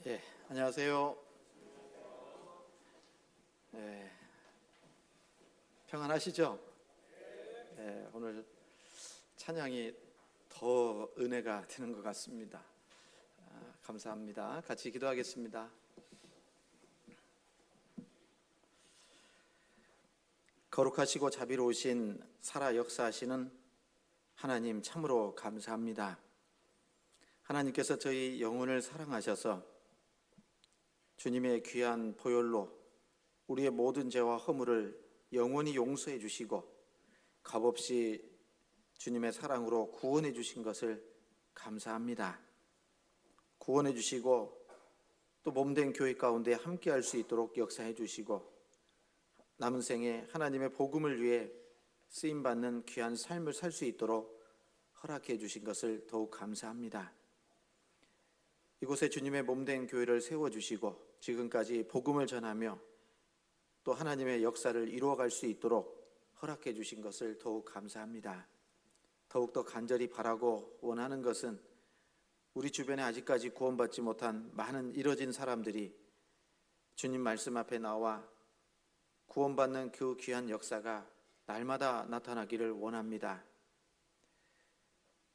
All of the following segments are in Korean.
예, 안녕하세요. 예, 평안하시죠? 예, 오늘 찬양이 더 은혜가 되는 것 같습니다. 감사합니다. 같이 기도하겠습니다. 거룩하시고 자비로우신 살아 역사하시는 하나님 참으로 감사합니다. 하나님께서 저희 영혼을 사랑하셔서 주님의 귀한 보혈로 우리의 모든 죄와 허물을 영원히 용서해 주시고 값없이 주님의 사랑으로 구원해 주신 것을 감사합니다. 구원해 주시고 또 몸된 교회 가운데 함께 할 수 있도록 역사해 주시고 남은 생에 하나님의 복음을 위해 쓰임받는 귀한 삶을 살 수 있도록 허락해 주신 것을 더욱 감사합니다. 이곳에 주님의 몸된 교회를 세워주시고 지금까지 복음을 전하며 또 하나님의 역사를 이루어갈 수 있도록 허락해 주신 것을 더욱 감사합니다. 더욱더 간절히 바라고 원하는 것은 우리 주변에 아직까지 구원받지 못한 많은 잃어진 사람들이 주님 말씀 앞에 나와 구원받는 그 귀한 역사가 날마다 나타나기를 원합니다.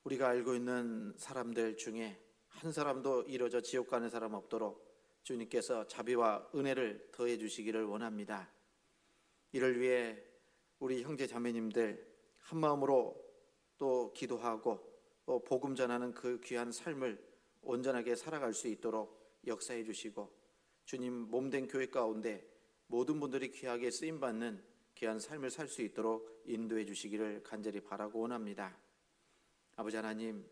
우리가 알고 있는 사람들 중에 한 사람도 잃어져 지옥 가는 사람 없도록 주님께서 자비와 은혜를 더해 주시기를 원합니다. 이를 위해 우리 형제 자매님들 한 마음으로 또 기도하고 또 복음 전하는 그 귀한 삶을 온전하게 살아갈 수 있도록 역사해 주시고 주님 몸된 교회 가운데 모든 분들이 귀하게 쓰임받는 귀한 삶을 살 수 있도록 인도해 주시기를 간절히 바라고 원합니다. 아버지 하나님,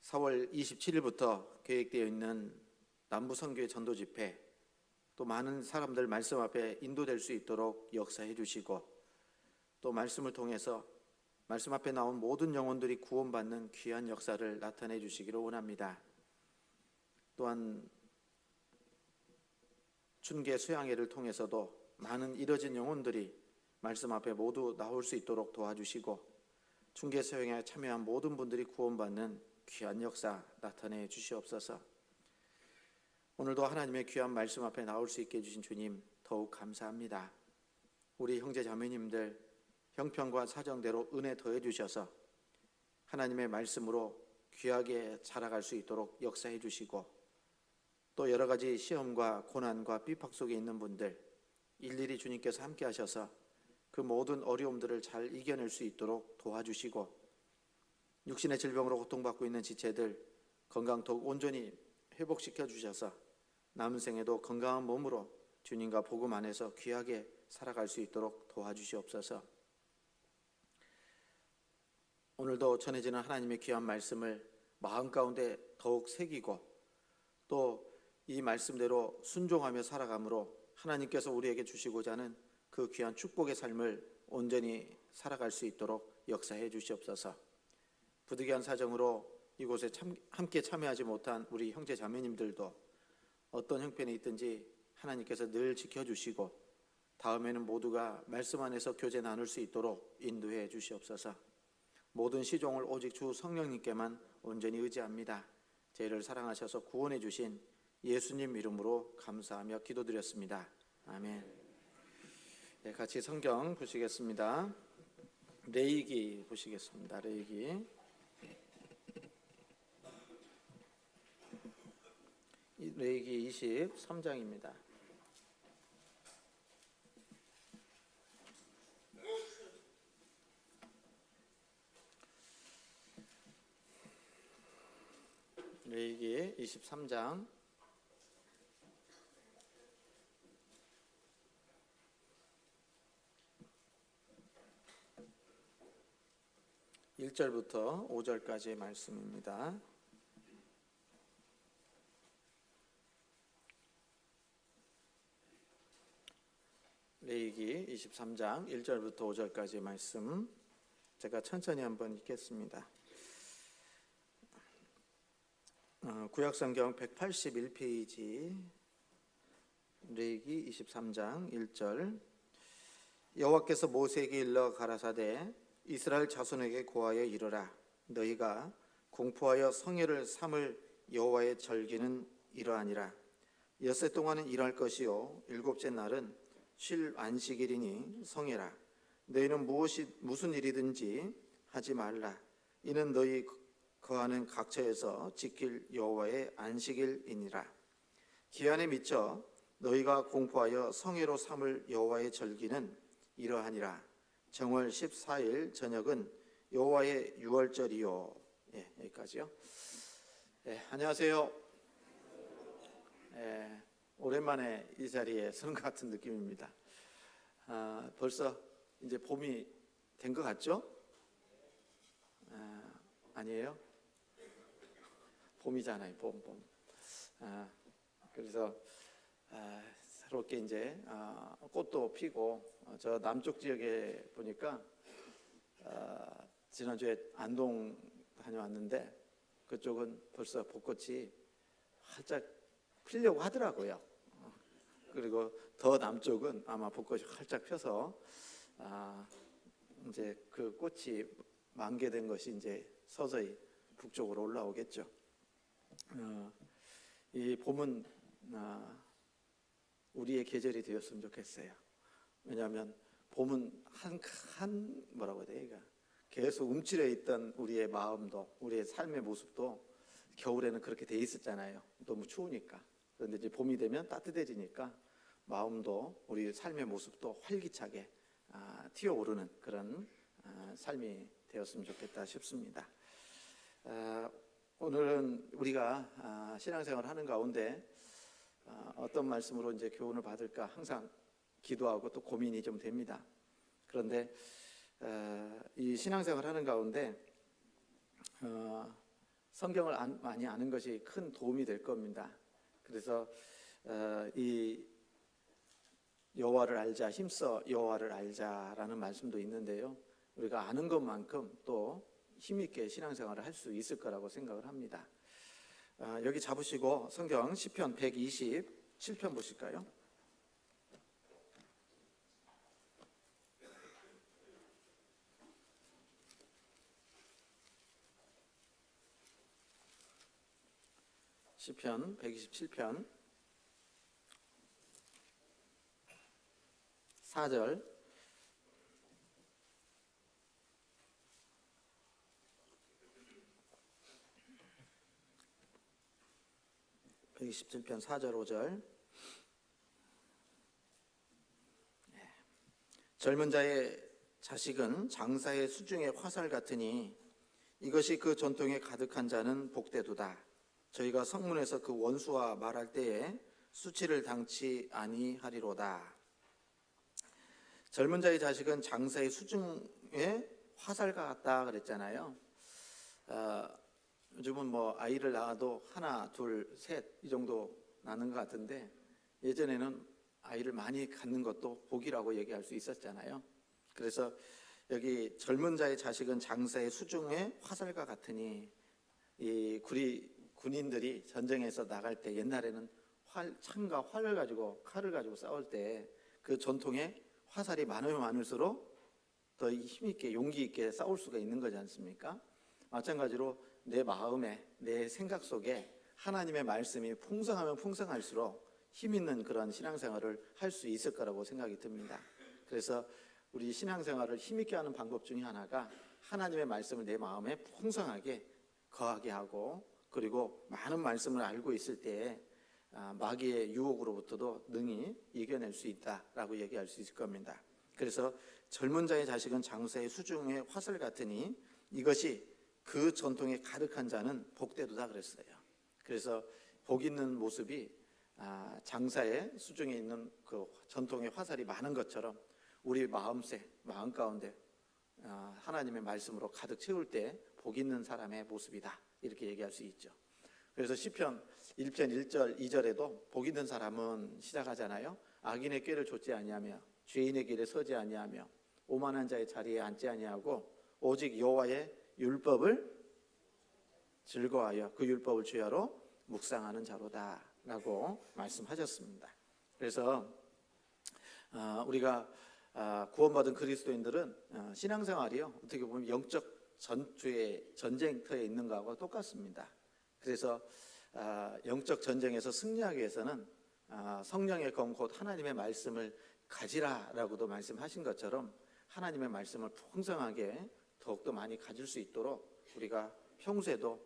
4월 27일부터 계획되어 있는 남부선교회 전도 집회, 또 많은 사람들 말씀 앞에 인도될 수 있도록 역사해 주시고 또 말씀을 통해서 말씀 앞에 나온 모든 영혼들이 구원받는 귀한 역사를 나타내 주시기를 원합니다. 또한 춘계 수양회를 통해서도 많은 잃어진 영혼들이 말씀 앞에 모두 나올 수 있도록 도와주시고 춘계 수양회에 참여한 모든 분들이 구원받는 귀한 역사 나타내 주시옵소서. 오늘도 하나님의 귀한 말씀 앞에 나올 수 있게 해주신 주님 더욱 감사합니다. 우리 형제 자매님들 형편과 사정대로 은혜 더해 주셔서 하나님의 말씀으로 귀하게 자라갈 수 있도록 역사해 주시고 또 여러 가지 시험과 고난과 핍박 속에 있는 분들 일일이 주님께서 함께 하셔서 그 모든 어려움들을 잘 이겨낼 수 있도록 도와주시고 육신의 질병으로 고통받고 있는 지체들 건강 더욱 온전히 회복시켜 주셔서 남은 생에도 건강한 몸으로 주님과 복음 안에서 귀하게 살아갈 수 있도록 도와주시옵소서. 오늘도 전해지는 하나님의 귀한 말씀을 마음 가운데 더욱 새기고 또 이 말씀대로 순종하며 살아감으로 하나님께서 우리에게 주시고자 하는 그 귀한 축복의 삶을 온전히 살아갈 수 있도록 역사해 주시옵소서. 부득이한 사정으로 이곳에 함께 참여하지 못한 우리 형제 자매님들도 어떤 형편에 있든지 하나님께서 늘 지켜주시고 다음에는 모두가 말씀 안에서 교제 나눌 수 있도록 인도해 주시옵소서. 모든 시종을 오직 주 성령님께만 온전히 의지합니다. 저희를 사랑하셔서 구원해 주신 예수님 이름으로 감사하며 기도드렸습니다. 아멘. 네, 같이 성경 보시겠습니다. 레위기 보시겠습니다. 레위기 23장입니다. 레위기 23장 1절부터 5절까지의 말씀입니다. 레위기 23장 1절부터 5절까지의 말씀 제가 천천히 한번 읽겠습니다. 구약성경 181페이지 레위기 23장 1절 여호와께서 모세에게 일러 가라사대 이스라엘 자손에게 고하여 이르라 너희가 공포하여 성회를 삼을 여호와의 절기는 이러하니라. 엿새 동안은 일할 것이요 일곱째 날은 쉴 안식일이니 성해라. 너희는 무슨 일이든지 하지 말라. 이는 너희 거하는 각처에서 지킬 여호와의 안식일이니라. 기한에 미쳐 너희가 공포하여 성회로 삼을 여호와의 절기는 이러하니라. 정월 14일 저녁은 여호와의 유월절이요. 여기까지요. 안녕하세요. 오랜만에 이 자리에 서는 것 같은 느낌입니다. 벌써 이제 봄이 된 것 같죠? 아니에요? 봄이잖아요, 봄. 그래서 새롭게 이제 꽃도 피고, 저 남쪽 지역에 보니까 지난주에 안동 다녀왔는데 그쪽은 벌써 벚꽃이 활짝 피려고 하더라고요. 그리고 더 남쪽은 아마 벚꽃이 활짝 펴서 이제 그 꽃이 만개된 것이 이제 서서히 북쪽으로 올라오겠죠. 이 봄은 우리의 계절이 되었으면 좋겠어요. 왜냐하면 봄은 뭐라고 해야 되나, 계속 움츠려 있던 우리의 마음도, 우리의 삶의 모습도 겨울에는 그렇게 돼 있었잖아요. 너무 추우니까. 그런데 이제 봄이 되면 따뜻해지니까 마음도, 우리 삶의 모습도 활기차게 튀어오르는 그런 삶이 되었으면 좋겠다 싶습니다. 오늘은 우리가 신앙생활을 하는 가운데 어떤 말씀으로 이제 교훈을 받을까 항상 기도하고 또 고민이 좀 됩니다. 그런데 이 신앙생활을 하는 가운데 성경을 많이 아는 것이 큰 도움이 될 겁니다. 그래서 이 여호와를 알자, 힘써 여호와를 알자라는 말씀도 있는데요. 우리가 아는 것만큼 또 힘있게 신앙생활을 할 수 있을 거라고 생각을 합니다. 여기 잡으시고 성경 시편 127편 보실까요? 시편 127편 4절. (127편) 4절 5절. 젊은 자의 자식은 장사의 수중의 화살 같으니 이것이 그 전통에 가득한 자는 복되도다. 저희가 성문에서 그 원수와 말할 때에 수치를 당치 아니하리로다. 젊은 자의 자식은 장사의 수중의 화살 같다 그랬잖아요. 요즘은 뭐 아이를 낳아도 하나, 둘, 셋 이 정도 낳는 것 같은데 예전에는 아이를 많이 갖는 것도 복이라고 얘기할 수 있었잖아요. 그래서 여기 젊은 자의 자식은 장사의 수중의 화살과 같으니, 이 군인들이 전쟁에서 나갈 때 옛날에는 창과 활을 가지고, 칼을 가지고 싸울 때 그 전통에 화살이 많으면 많을수록 더 힘있게 용기 있게 싸울 수가 있는 거지 않습니까? 마찬가지로 내 마음에, 내 생각 속에 하나님의 말씀이 풍성하면 풍성할수록 힘있는 그런 신앙생활을 할 수 있을 거라고 생각이 듭니다. 그래서 우리 신앙생활을 힘있게 하는 방법 중에 하나가 하나님의 말씀을 내 마음에 풍성하게 거하게 하고, 그리고 많은 말씀을 알고 있을 때에 마귀의 유혹으로부터도 능히 이겨낼 수 있다라고 얘기할 수 있을 겁니다. 그래서 젊은 자의 자식은 장사의 수중의 화살 같으니 이것이 그 전통에 가득한 자는 복되도다 그랬어요. 그래서 복 있는 모습이 장사의 수중에 있는 그 전통의 화살이 많은 것처럼 우리 마음 가운데 하나님의 말씀으로 가득 채울 때 복 있는 사람의 모습이다, 이렇게 얘기할 수 있죠. 그래서 시편 1편 1절 2절에도 복 있는 사람은 시작하잖아요. 악인의 꾀를 좇지 아니하며 죄인의 길에 서지 아니하며 오만한 자의 자리에 앉지 아니하고 오직 여호와의 율법을 즐거워하여 그 율법을 주야로 묵상하는 자로다 라고 말씀하셨습니다. 그래서 우리가 구원받은 그리스도인들은 신앙생활이요, 어떻게 보면 영적 전투의 전쟁터에 있는 거하고 똑같습니다. 그래서 영적 전쟁에서 승리하기 위해서는 성령의 검 곧 하나님의 말씀을 가지라라고도 말씀하신 것처럼 하나님의 말씀을 풍성하게 더욱더 많이 가질 수 있도록 우리가 평소에도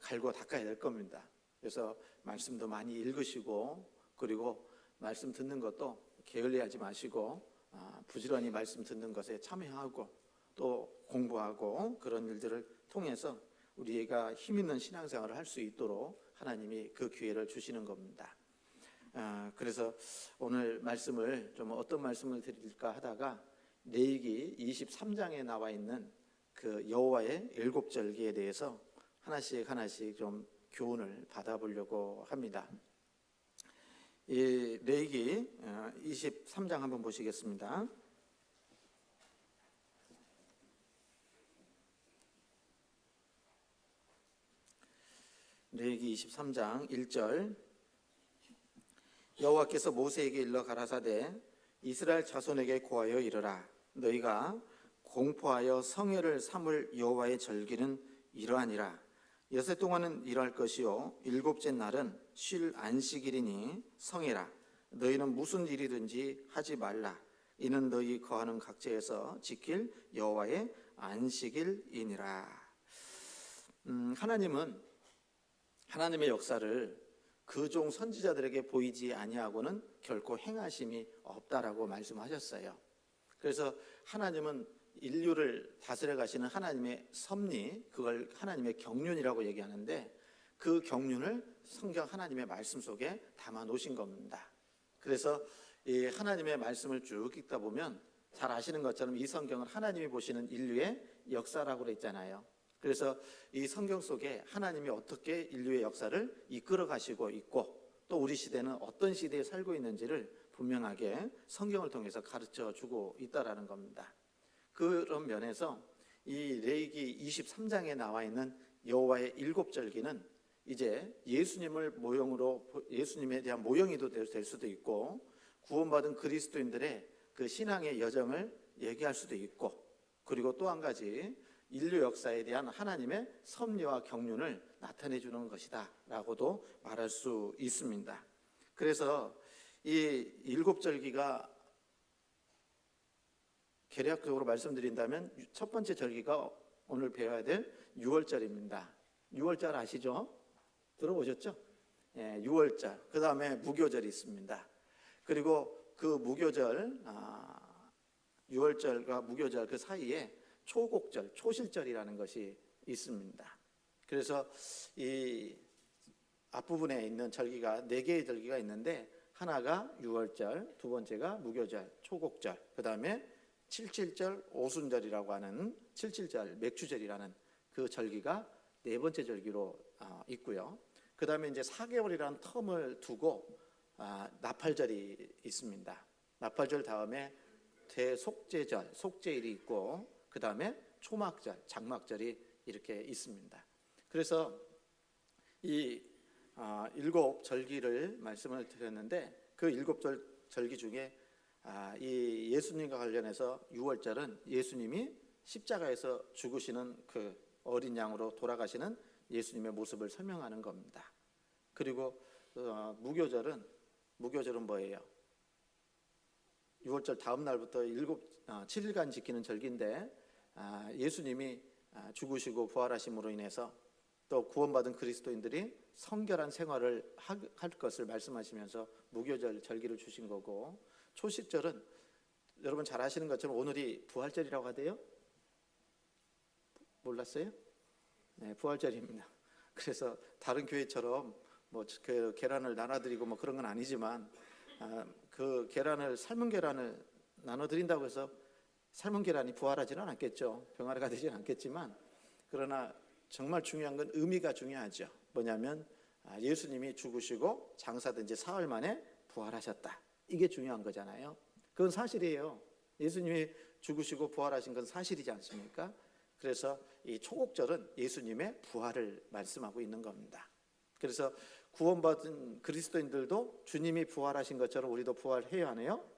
갈고 닦아야 될 겁니다. 그래서 말씀도 많이 읽으시고, 그리고 말씀 듣는 것도 게을리하지 마시고 부지런히 말씀 듣는 것에 참여하고 또 공부하고, 그런 일들을 통해서 우리가 힘 있는 신앙생활을 할 수 있도록 하나님이 그 기회를 주시는 겁니다. 그래서 오늘 말씀을 좀 어떤 말씀을 드릴까 하다가 레위기 23장에 나와 있는 그 여호와의 일곱 절기에 대해서 하나씩 좀 교훈을 받아보려고 합니다. 이 레위기 23장 한번 보시겠습니다. 레위기 23장 1절. 여호와께서 모세에게 일러 가라사대 이스라엘 자손에게 고하여 이르라. 너희가 공포하여 성회를 삼을 여호와의 절기는 이러하니라. 여섯 동안은 일할 것이요 일곱째 날은 쉴 안식일이니 성회라. 너희는 무슨 일이든지 하지 말라. 이는 너희 거하는 각지에서 지킬 여호와의 안식일이니라. 하나님은 하나님의 역사를 그 종 선지자들에게 보이지 아니하고는 결코 행하심이 없다라고 말씀하셨어요. 그래서 하나님은 인류를 다스려 가시는 하나님의 섭리, 그걸 하나님의 경륜이라고 얘기하는데, 그 경륜을 성경 하나님의 말씀 속에 담아 놓으신 겁니다. 그래서 이 하나님의 말씀을 쭉 읽다 보면 잘 아시는 것처럼 이 성경은 하나님이 보시는 인류의 역사라고 그랬잖아요. 그래서 이 성경 속에 하나님이 어떻게 인류의 역사를 이끌어 가시고 있고, 또 우리 시대는 어떤 시대에 살고 있는지를 분명하게 성경을 통해서 가르쳐 주고 있다라는 겁니다. 그런 면에서 이 레위기 23장에 나와 있는 여호와의 일곱 절기는 이제 예수님에 대한 모형이도 될 수도 있고, 구원받은 그리스도인들의 그 신앙의 여정을 얘기할 수도 있고, 그리고 또 한 가지 인류 역사에 대한 하나님의 섭리와 경륜을 나타내 주는 것이다 라고도 말할 수 있습니다. 그래서 이 일곱 절기가 개략적으로 말씀드린다면 첫 번째 절기가 오늘 배워야 될 유월절입니다. 유월절 아시죠? 들어보셨죠? 예, 유월절. 그 다음에 무교절이 있습니다. 그리고 그 무교절, 유월절과 무교절 그 사이에 초곡절, 초실절이라는 것이 있습니다. 그래서 이 앞부분에 있는 절기가 4개의 절기가 있는데, 하나가 유월절, 두 번째가 무교절, 초곡절, 그 다음에 칠칠절, 오순절이라고 하는 칠칠절, 맥주절이라는 그 절기가 네 번째 절기로 있고요. 그 다음에 이제 4개월이라는 텀을 두고 나팔절이 있습니다. 나팔절 다음에 대속죄절, 속죄일이 있고, 그 다음에 초막절, 장막절이 이렇게 있습니다. 그래서 이 일곱 절기를 말씀을 드렸는데, 그 일곱 절기 중에 이 예수님과 관련해서 유월절은 예수님이 십자가에서 죽으시는 그 어린 양으로 돌아가시는 예수님의 모습을 설명하는 겁니다. 그리고 무교절은 뭐예요? 유월절 다음 날부터 7일간 지키는 절기인데, 예수님이 죽으시고 부활하심으로 인해서 또 구원받은 그리스도인들이 성결한 생활을 할 것을 말씀하시면서 무교절 절기를 주신 거고, 초실절은 여러분 잘 아시는 것처럼 오늘이 부활절이라고 하대요. 몰랐어요? 네, 부활절입니다. 그래서 다른 교회처럼 뭐 그 계란을 나눠드리고 뭐 그런 건 아니지만, 그 계란을 삶은 계란을 나눠드린다고 해서 삶은 계란이 부활하지는 않겠죠. 병아리가 되지는 않겠지만, 그러나 정말 중요한 건 의미가 중요하죠. 뭐냐면 예수님이 죽으시고 장사된 지 사흘 만에 부활하셨다. 이게 중요한 거잖아요. 그건 사실이에요. 예수님이 죽으시고 부활하신 건 사실이지 않습니까? 그래서 이 초곡절은 예수님의 부활을 말씀하고 있는 겁니다. 그래서 구원받은 그리스도인들도 주님이 부활하신 것처럼 우리도 부활해야 하네요.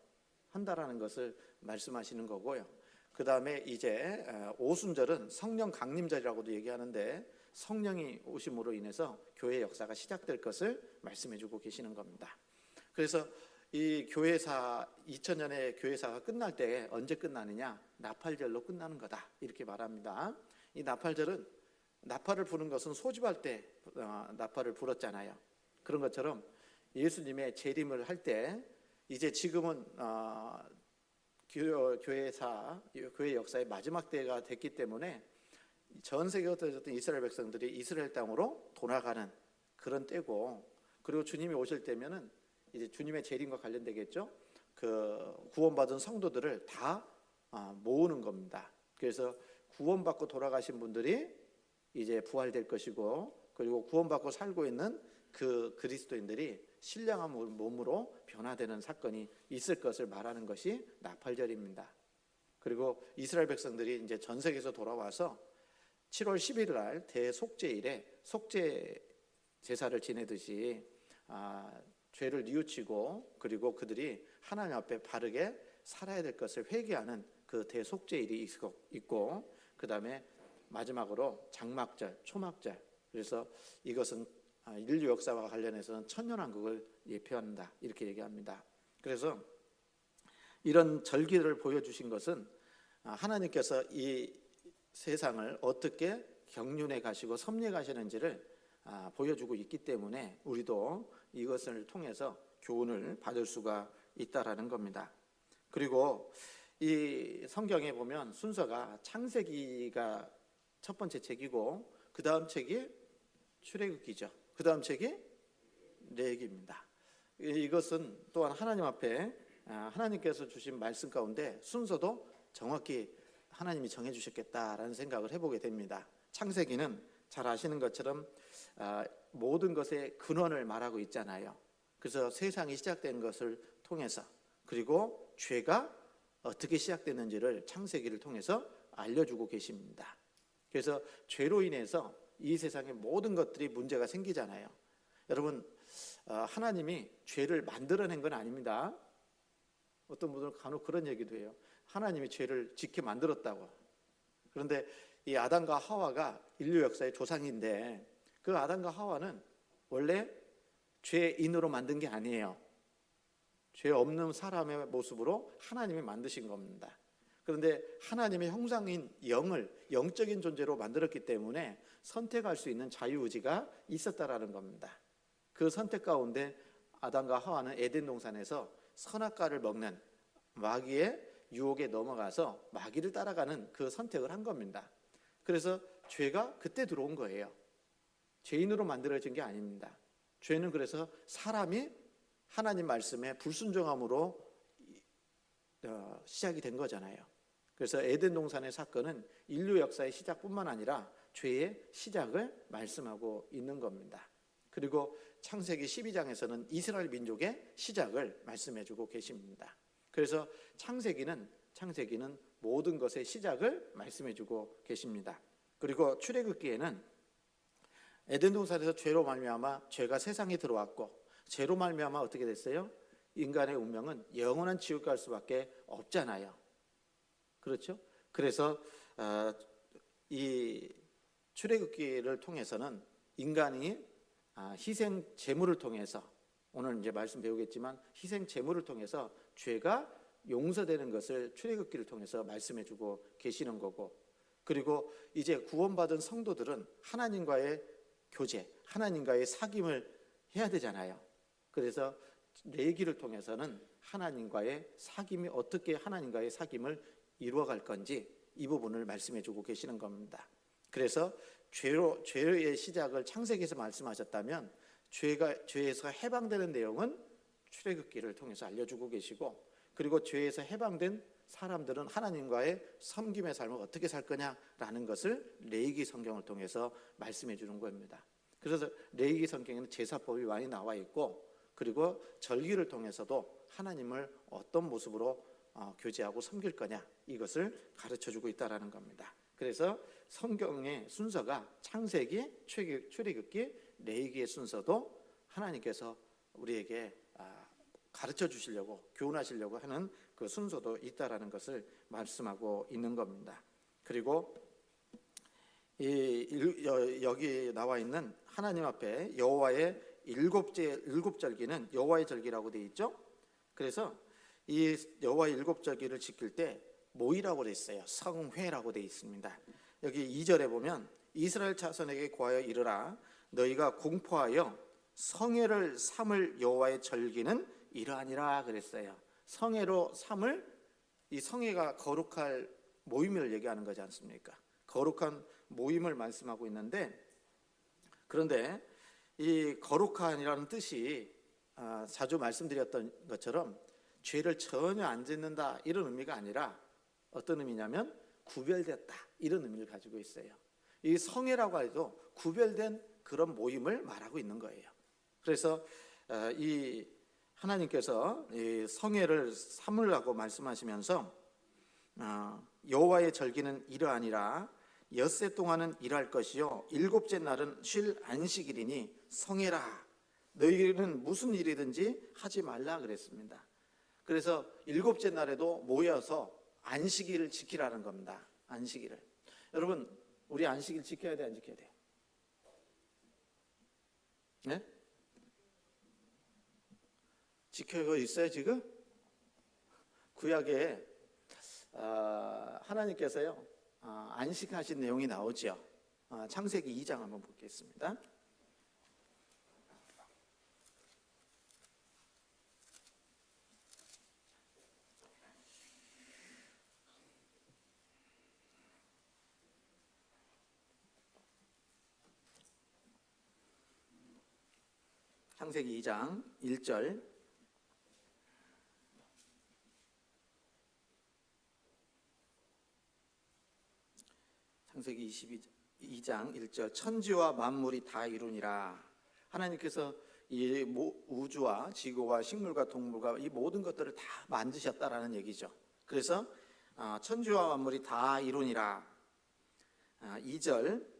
한다라는 것을 말씀하시는 거고요. 그 다음에 이제 오순절은 성령 강림절이라고도 얘기하는데 성령이 오심으로 인해서 교회 역사가 시작될 것을 말씀해주고 계시는 겁니다. 그래서 이 교회사 2000년의 교회사가 끝날 때 언제 끝나느냐? 나팔절로 끝나는 거다 이렇게 말합니다. 이 나팔절은 나팔을 부는 것은 소집할 때 나팔을 불었잖아요. 그런 것처럼 예수님의 재림을 할 때 이제 지금은 교회 역사의 마지막 때가 됐기 때문에 전 세계에 흩어졌던 이스라엘 백성들이 이스라엘 땅으로 돌아가는 그런 때고, 그리고 주님이 오실 때면은 이제 주님의 재림과 관련되겠죠. 그 구원받은 성도들을 다 모으는 겁니다. 그래서 구원받고 돌아가신 분들이 이제 부활될 것이고, 그리고 구원받고 살고 있는 그 그리스도인들이 신령한 몸으로 변화되는 사건이 있을 것을 말하는 것이 나팔절입니다. 그리고 이스라엘 백성들이 이제 전 세계에서 돌아와서 7월 11일 날 대속죄일에 속죄 제사를 지내듯이 죄를 뉘우치고, 그리고 그들이 하나님 앞에 바르게 살아야 될 것을 회개하는 그 대속죄일이 있고, 그 다음에 마지막으로 장막절, 초막절. 그래서 이것은 인류 역사와 관련해서는 천년왕국을 예표한다 이렇게 얘기합니다. 그래서 이런 절기를 보여주신 것은 하나님께서 이 세상을 어떻게 경륜해 가시고 섭리해 가시는지를 보여주고 있기 때문에 우리도 이것을 통해서 교훈을 받을 수가 있다라는 겁니다. 그리고 이 성경에 보면 순서가 창세기가 첫 번째 책이고, 그 다음 책이 출애굽기죠. 그 다음 책이 레위기입니다. 이것은 또한 하나님 앞에 하나님께서 주신 말씀 가운데 순서도 정확히 하나님이 정해주셨겠다라는 생각을 해보게 됩니다. 창세기는 잘 아시는 것처럼 모든 것의 근원을 말하고 있잖아요. 그래서 세상이 시작된 것을 통해서, 그리고 죄가 어떻게 시작됐는지를 창세기를 통해서 알려주고 계십니다. 그래서 죄로 인해서 이 세상의 모든 것들이 문제가 생기잖아요. 여러분, 하나님이 죄를 만들어낸 건 아닙니다. 어떤 분들은 간혹 그런 얘기도 해요. 하나님이 죄를 짓게 만들었다고. 그런데 이 아담과 하와가 인류 역사의 조상인데, 그 아담과 하와는 원래 죄인으로 만든 게 아니에요. 죄 없는 사람의 모습으로 하나님이 만드신 겁니다. 그런데 하나님의 형상인 영적인 존재로 만들었기 때문에 선택할 수 있는 자유의지가 있었다라는 겁니다. 그 선택 가운데 아담과 하와는 에덴 동산에서 선악과를 먹는 마귀의 유혹에 넘어가서 마귀를 따라가는 그 선택을 한 겁니다. 그래서 죄가 그때 들어온 거예요. 죄인으로 만들어진 게 아닙니다. 죄는 그래서 사람이 하나님 말씀에 불순종함으로 시작이 된 거잖아요. 그래서 에덴 동산의 사건은 인류 역사의 시작뿐만 아니라 죄의 시작을 말씀하고 있는 겁니다. 그리고 창세기 12장에서는 이스라엘 민족의 시작을 말씀해주고 계십니다. 그래서 창세기는 모든 것의 시작을 말씀해주고 계십니다. 그리고 출애굽기에는 에덴 동산에서 죄로 말미암아 죄가 세상에 들어왔고, 죄로 말미암아 어떻게 됐어요? 인간의 운명은 영원한 지옥 갈 수밖에 없잖아요. 그렇죠? 그래서 이 출애굽기를 통해서는 인간이 희생 제물을 통해서, 오늘 이제 말씀 배우겠지만 희생 제물을 통해서 죄가 용서되는 것을 출애굽기를 통해서 말씀해주고 계시는 거고, 그리고 이제 구원받은 성도들은 하나님과의 교제, 하나님과의 사귐을 해야 되잖아요. 그래서 레위기를 통해서는 하나님과의 사귐이 어떻게 하나님과의 사귐을 이루어갈 건지 이 부분을 말씀해주고 계시는 겁니다. 그래서 죄의 시작을 창세기에서 말씀하셨다면 죄에서 해방되는 내용은 출애굽기를 통해서 알려주고 계시고, 그리고 죄에서 해방된 사람들은 하나님과의 섬김의 삶을 어떻게 살 거냐라는 것을 레위기 성경을 통해서 말씀해 주는 겁니다. 그래서 레위기 성경에는 제사법이 많이 나와 있고, 그리고 절기를 통해서도 하나님을 어떤 모습으로 교제하고 섬길 거냐 이것을 가르쳐주고 있다라는 겁니다. 그래서 성경의 순서가 창세기, 출애굽기, 레위기의 순서도 하나님께서 우리에게 가르쳐 주시려고, 교훈하시려고 하는 그 순서도 있다라는 것을 말씀하고 있는 겁니다. 그리고 여기 나와 있는 하나님 앞에 여호와의 일곱 절기는 여호와의 절기라고 되어 있죠. 그래서 이 여호와의 일곱 절기를 지킬 때 뭐이라고 되어 있어요? 성회라고 되어 있습니다. 여기 2절에 보면 이스라엘 자손에게 구하여 이르라 너희가 공포하여 성회를 삼을 여호와의 절기는 이러하니라 그랬어요. 성회로 삼을, 이 성회가 거룩할 모임을 얘기하는 거지 않습니까? 거룩한 모임을 말씀하고 있는데, 그런데 이 거룩한이라는 뜻이 자주 말씀드렸던 것처럼 죄를 전혀 안 짓는다 이런 의미가 아니라 어떤 의미냐면 구별됐다 이런 의미를 가지고 있어요. 이 성회라고 해도 구별된 그런 모임을 말하고 있는 거예요. 그래서 이 하나님께서 이 성회를 삼으라고 말씀하시면서 여호와의 절기는 이러하니라 엿새 동안은 일할 것이요 일곱째 날은 쉴 안식일이니 성회라 너희는 무슨 일이든지 하지 말라 그랬습니다. 그래서 일곱째 날에도 모여서 안식일을 지키라는 겁니다. 안식일을. 여러분 우리 안식일 지켜야 돼 안 지켜야 돼? 네? 지켜고 있어요 지금? 구약에 하나님께서요 안식하신 내용이 나오죠. 창세기 2장 한번 보겠습니다. 창세기 2장 1절 창세기 22장 1절 천지와 만물이 다 이루니라. 하나님께서 이 우주와 지구와 식물과 동물과 이 모든 것들을 다 만드셨다라는 얘기죠. 그래서 천지와 만물이 다 이루니라. 2절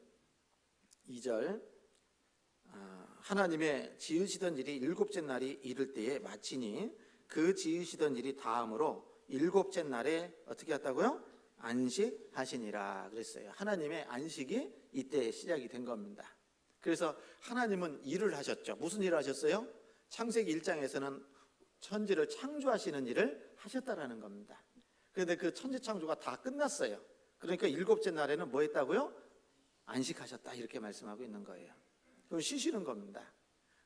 하나님의 지으시던 일이 일곱째 날이 이를 때에 마치니 그 지으시던 일이 다음으로 일곱째 날에 어떻게 했다고요? 안식하시니라 그랬어요. 하나님의 안식이 이때 시작이 된 겁니다. 그래서 하나님은 일을 하셨죠. 무슨 일을 하셨어요? 창세기 1장에서는 천지를 창조하시는 일을 하셨다라는 겁니다. 그런데 그 천지 창조가 다 끝났어요. 그러니까 일곱째 날에는 뭐 했다고요? 안식하셨다 이렇게 말씀하고 있는 거예요. 그럼 쉬시는 겁니다.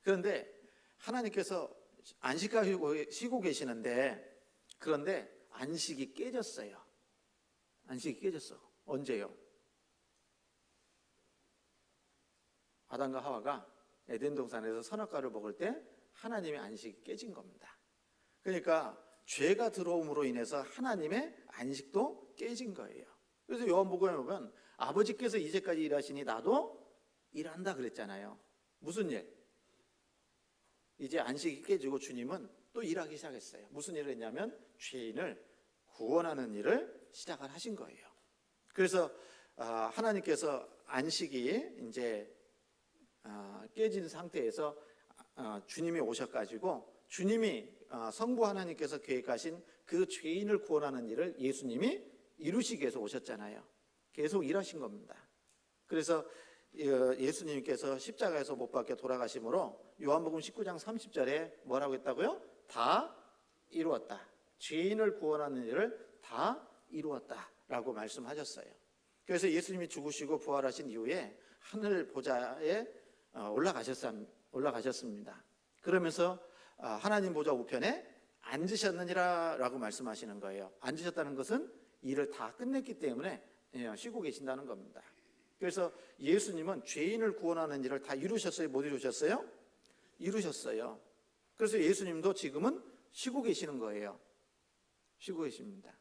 그런데 하나님께서 안식하시고 쉬고 계시는데 그런데 안식이 깨졌어요. 안식이 깨졌어. 언제요? 아담과 하와가 에덴 동산에서 선악과를 먹을 때 하나님의 안식이 깨진 겁니다. 그러니까 죄가 들어옴으로 인해서 하나님의 안식도 깨진 거예요. 그래서 요한복음에 보면 아버지께서 이제까지 일하시니 나도 일한다 그랬잖아요. 무슨 일? 이제 안식이 깨지고 주님은 또 일하기 시작했어요. 무슨 일을 했냐면 죄인을 구원하는 일을 시작을 하신 거예요. 그래서 하나님께서 안식이 이제 깨진 상태에서 주님이 오셔가지고 주님이 성부 하나님께서 계획하신 그 죄인을 구원하는 일을 예수님이 이루시기 위해서 오셨잖아요. 계속 일하신 겁니다. 그래서 예수님께서 십자가에서 못 박혀 돌아가심으로 요한복음 19장 30절에 뭐라고 했다고요? 다 이루었다. 죄인을 구원하는 일을 다 이루었다라고 말씀하셨어요. 그래서 예수님이 죽으시고 부활하신 이후에 하늘 보좌에 올라가셨습니다. 그러면서 하나님 보좌 우편에 앉으셨느니라라고 말씀하시는 거예요. 앉으셨다는 것은 일을 다 끝냈기 때문에 쉬고 계신다는 겁니다. 그래서 예수님은 죄인을 구원하는 일을 다 이루셨어요? 못 이루셨어요? 이루셨어요. 그래서 예수님도 지금은 쉬고 계시는 거예요. 쉬고 계십니다.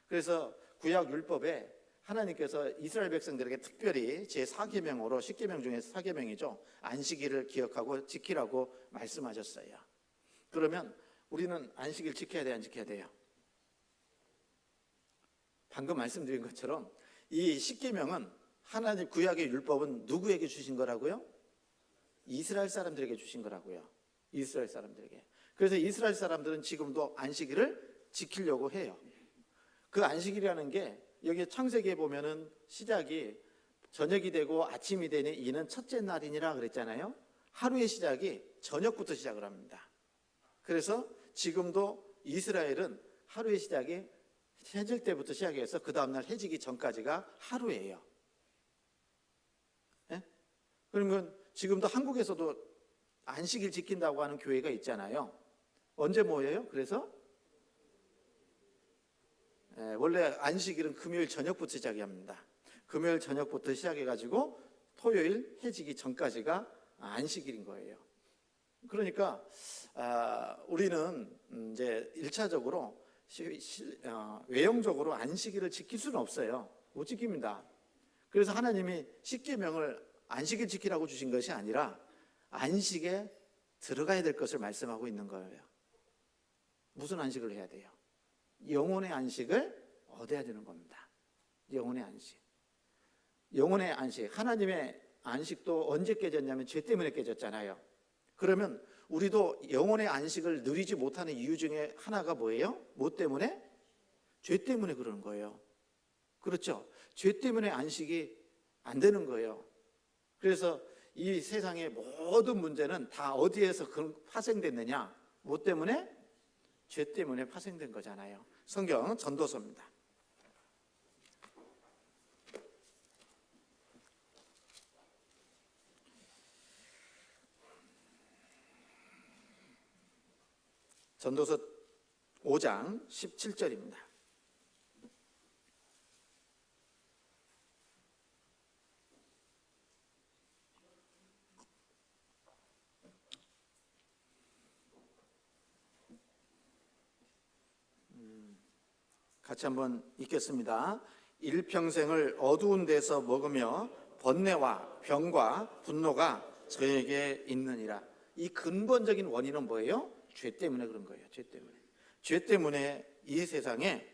그래서 구약 율법에 하나님께서 이스라엘 백성들에게 특별히 제4계명으로 10계명 중에 4계명이죠. 안식일을 기억하고 지키라고 말씀하셨어요. 그러면 우리는 안식일 지켜야 돼요, 안 지켜야 돼요? 방금 말씀드린 것처럼 이 10계명은 하나님 구약의 율법은 누구에게 주신 거라고요? 이스라엘 사람들에게 주신 거라고요. 이스라엘 사람들에게. 그래서 이스라엘 사람들은 지금도 안식일을 지키려고 해요. 그 안식일이라는 게 여기 창세기에 보면은 시작이 저녁이 되고 아침이 되니 이는 첫째 날이니라 그랬잖아요. 하루의 시작이 저녁부터 시작을 합니다. 그래서 지금도 이스라엘은 하루의 시작이 해질 때부터 시작해서 그 다음날 해지기 전까지가 하루예요. 예? 그러면 지금도 한국에서도 안식일 지킨다고 하는 교회가 있잖아요. 언제 모여요? 그래서 원래 안식일은 금요일 저녁부터 시작합니다. 금요일 저녁부터 시작해가지고 토요일 해지기 전까지가 안식일인 거예요. 그러니까 우리는 이제 1차적으로 외형적으로 안식일을 지킬 수는 없어요. 못 지킵니다. 그래서 하나님이 십계명을 안식일 지키라고 주신 것이 아니라 안식에 들어가야 될 것을 말씀하고 있는 거예요. 무슨 안식을 해야 돼요? 영혼의 안식을 얻어야 되는 겁니다. 영혼의 안식. 영혼의 안식. 하나님의 안식도 언제 깨졌냐면 죄 때문에 깨졌잖아요. 그러면 우리도 영혼의 안식을 누리지 못하는 이유 중에 하나가 뭐예요? 뭐 때문에? 죄 때문에 그러는 거예요. 그렇죠? 죄 때문에 안식이 안 되는 거예요. 그래서 이 세상의 모든 문제는 다 어디에서 파생됐느냐? 뭐 때문에? 죄 때문에 파생된 거잖아요. 성경 전도서입니다. 전도서 5장 17절입니다. 같이 한번 읽겠습니다. 일평생을 어두운 데서 먹으며 번뇌와 병과 분노가 저에게 있느니라. 이 근본적인 원인은 뭐예요? 죄 때문에 그런 거예요. 죄 때문에. 죄 때문에 이 세상에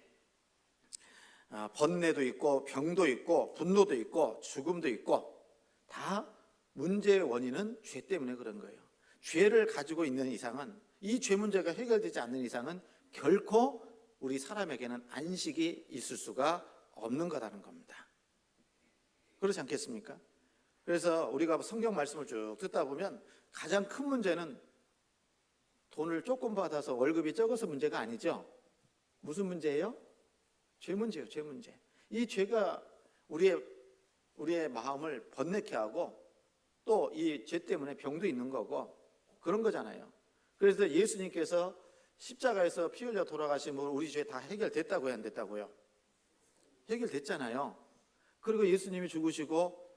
번뇌도 있고 병도 있고 분노도 있고 죽음도 있고 다 문제의 원인은 죄 때문에 그런 거예요. 죄를 가지고 있는 이상은, 이 죄 문제가 해결되지 않는 이상은 결코 우리 사람에게는 안식이 있을 수가 없는 거라는 겁니다. 그렇지 않겠습니까? 그래서 우리가 성경 말씀을 쭉 듣다 보면 가장 큰 문제는 돈을 조금 받아서 월급이 적어서 문제가 아니죠. 무슨 문제예요? 죄 문제예요. 죄 문제. 이 죄가 우리의 마음을 번뇌케 하고 또 이 죄 때문에 병도 있는 거고 그런 거잖아요. 그래서 예수님께서 십자가에서 피 흘려 돌아가시면 우리 죄 다 해결됐다고요? 안 됐다고요? 해결됐잖아요. 그리고 예수님이 죽으시고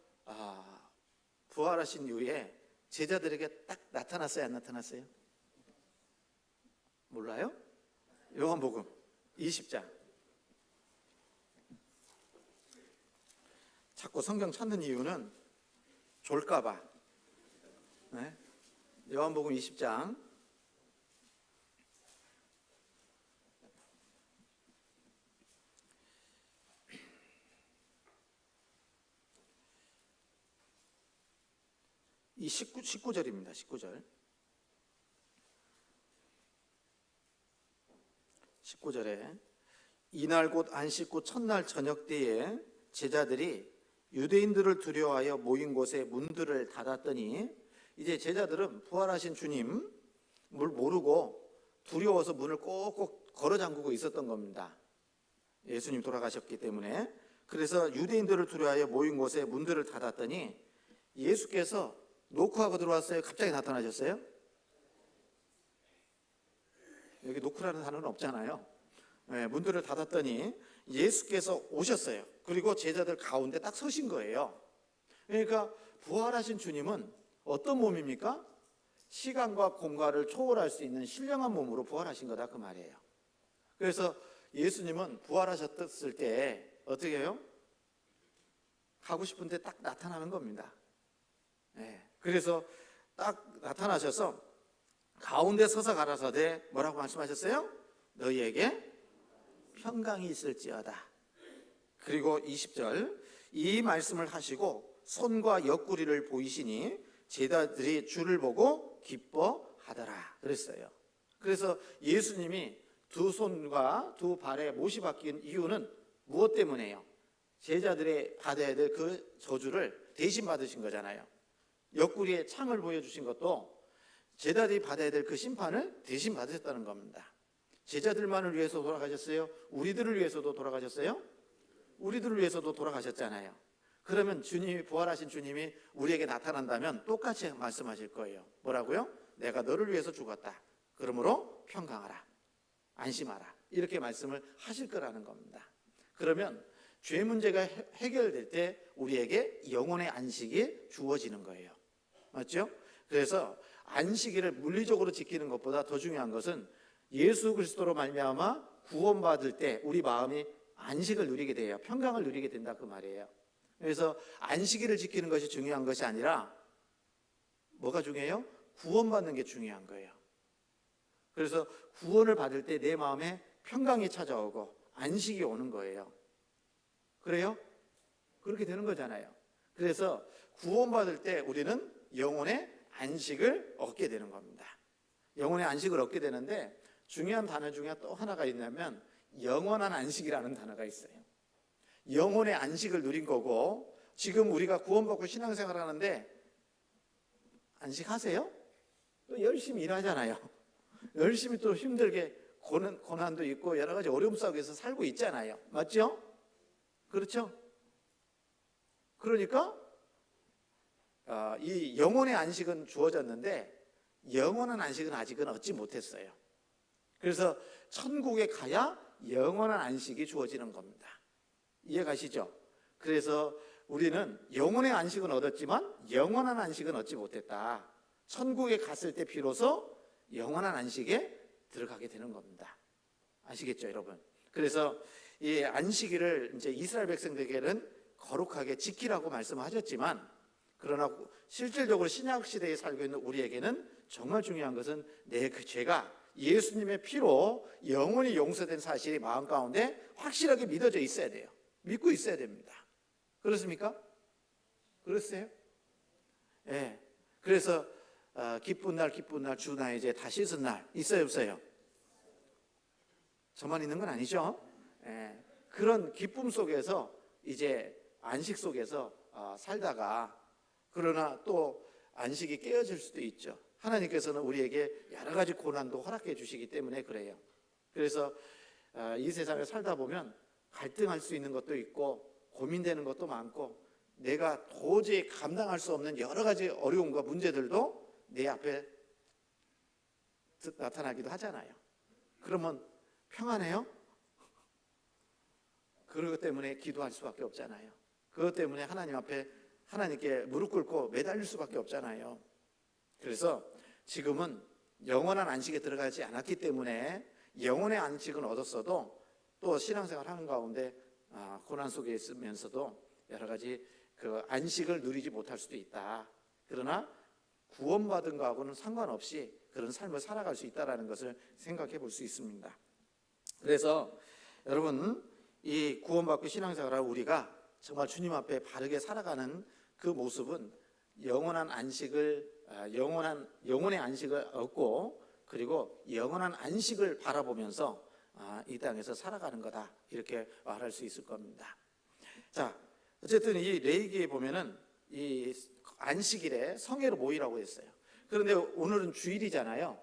부활하신 이후에 제자들에게 딱 나타났어요? 안 나타났어요? 몰라요? 요한복음 20장. 자꾸 성경 찾는 이유는 졸까 봐. 네? 요한복음 20장 19절입니다. 19절. 19절에 이날 곧 안식 후 첫날 저녁 때에 제자들이 유대인들을 두려워하여 모인 곳에 문들을 닫았더니, 이제 제자들은 부활하신 주님을 모르고 두려워서 문을 꼭꼭 걸어 잠그고 있었던 겁니다. 예수님 돌아가셨기 때문에. 그래서 유대인들을 두려워하여 모인 곳에 문들을 닫았더니 예수께서 노크하고 들어왔어요? 갑자기 나타나셨어요? 여기 노크라는 단어는 없잖아요. 네, 문들을 닫았더니 예수께서 오셨어요. 그리고 제자들 가운데 딱 서신 거예요. 그러니까 부활하신 주님은 어떤 몸입니까? 시간과 공간을 초월할 수 있는 신령한 몸으로 부활하신 거다 그 말이에요. 그래서 예수님은 부활하셨을 때 어떻게 해요? 가고 싶은데 딱 나타나는 겁니다. 네, 그래서 딱 나타나셔서 가운데 서서 가라사대 뭐라고 말씀하셨어요? 너희에게 평강이 있을지어다. 그리고 20절, 이 말씀을 하시고 손과 옆구리를 보이시니 제자들이 주를 보고 기뻐하더라 그랬어요. 그래서 예수님이 두 손과 두 발에 못이 박힌 이유는 무엇 때문에요? 제자들의 받아야 될 그 저주를 대신 받으신 거잖아요. 옆구리에 창을 보여주신 것도 제자들이 받아야 될 그 심판을 대신 받으셨다는 겁니다. 제자들만을 위해서 돌아가셨어요? 우리들을 위해서도 돌아가셨어요? 우리들을 위해서도 돌아가셨잖아요. 그러면 주님이, 부활하신 주님이 우리에게 나타난다면 똑같이 말씀하실 거예요. 뭐라고요? 내가 너를 위해서 죽었다. 그러므로 평강하라, 안심하라, 이렇게 말씀을 하실 거라는 겁니다. 그러면 죄 문제가 해결될 때 우리에게 영혼의 안식이 주어지는 거예요. 맞죠? 그래서 안식일을 물리적으로 지키는 것보다 더 중요한 것은 예수 그리스도로 말미암아 구원받을 때 우리 마음이 안식을 누리게 돼요. 평강을 누리게 된다, 그 말이에요. 그래서 안식일을 지키는 것이 중요한 것이 아니라 뭐가 중요해요? 구원받는 게 중요한 거예요. 그래서 구원을 받을 때 내 마음에 평강이 찾아오고 안식이 오는 거예요. 그래요? 그렇게 되는 거잖아요. 그래서 구원받을 때 우리는 영혼의 안식을 얻게 되는 겁니다. 영혼의 안식을 얻게 되는데 중요한 단어 중에 또 하나가 있냐면 영원한 안식이라는 단어가 있어요. 영혼의 안식을 누린 거고, 지금 우리가 구원받고 신앙생활 하는데 안식하세요? 또 열심히 일하잖아요. 열심히 또 힘들게 고난도 있고 여러 가지 어려움 속에서 살고 있잖아요. 맞죠? 그렇죠? 그러니까 이 영혼의 안식은 주어졌는데 영원한 안식은 아직은 얻지 못했어요. 그래서 천국에 가야 영원한 안식이 주어지는 겁니다. 이해가시죠? 그래서 우리는 영혼의 안식은 얻었지만 영원한 안식은 얻지 못했다. 천국에 갔을 때 비로소 영원한 안식에 들어가게 되는 겁니다. 아시겠죠, 여러분? 그래서 이 안식일을 이제 이스라엘 백성들에게는 거룩하게 지키라고 말씀하셨지만, 그러나 실질적으로 신약 시대에 살고 있는 우리에게는 정말 중요한 것은 내 그 죄가 예수님의 피로 영원히 용서된 사실이 마음 가운데 확실하게 믿어져 있어야 돼요. 믿고 있어야 됩니다. 그렇습니까? 그랬어요? 예. 네. 그래서 기쁜 날 주 나의 죄 다 씻은 날 있어요, 없어요? 저만 있는 건 아니죠? 예. 그런 기쁨 속에서 이제 안식 속에서 살다가, 그러나 또 안식이 깨어질 수도 있죠. 하나님께서는 우리에게 여러 가지 고난도 허락해 주시기 때문에 그래요. 그래서 이 세상에 살다 보면 갈등할 수 있는 것도 있고 고민되는 것도 많고 내가 도저히 감당할 수 없는 여러 가지 어려움과 문제들도 내 앞에 나타나기도 하잖아요. 그러면 평안해요? 그것 때문에 기도할 수밖에 없잖아요. 그것 때문에 하나님 앞에 하나님께 무릎 꿇고 매달릴 수밖에 없잖아요. 그래서 지금은 영원한 안식에 들어가지 않았기 때문에 영원의 안식은 얻었어도 또 신앙생활 하는 가운데 고난 속에 있으면서도 여러 가지 그 안식을 누리지 못할 수도 있다. 그러나 구원받은 거하고는 상관없이 그런 삶을 살아갈 수 있다는 것을 생각해 볼 수 있습니다. 그래서 여러분, 이 구원받고 신앙생활을 우리가 정말 주님 앞에 바르게 살아가는 그 모습은 영원한 안식을 영혼의 안식을 얻고, 그리고 영원한 안식을 바라보면서 이 땅에서 살아가는 거다, 이렇게 말할 수 있을 겁니다. 자, 어쨌든 이 레위기에 보면은 이 안식일에 성회로 모이라고 했어요. 그런데 오늘은 주일이잖아요.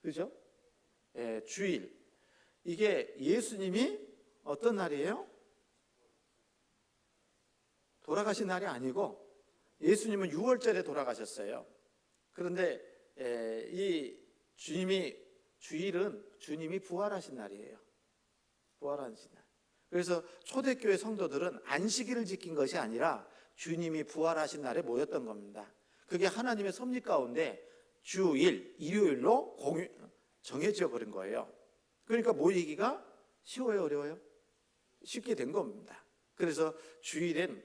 그죠? 예, 주일. 이게 예수님이 어떤 날이에요? 돌아가신 날이 아니고 예수님은 6월절에 돌아가셨어요. 그런데 이 주일은 주님이 부활하신 날이에요. 부활하신 날. 그래서 초대교회 성도들은 안식일을 지킨 것이 아니라 주님이 부활하신 날에 모였던 겁니다. 그게 하나님의 섭리 가운데 주일, 일요일로 정해져 버린 거예요. 그러니까 모이기가 쉬워요, 어려워요? 쉽게 된 겁니다. 그래서 주일은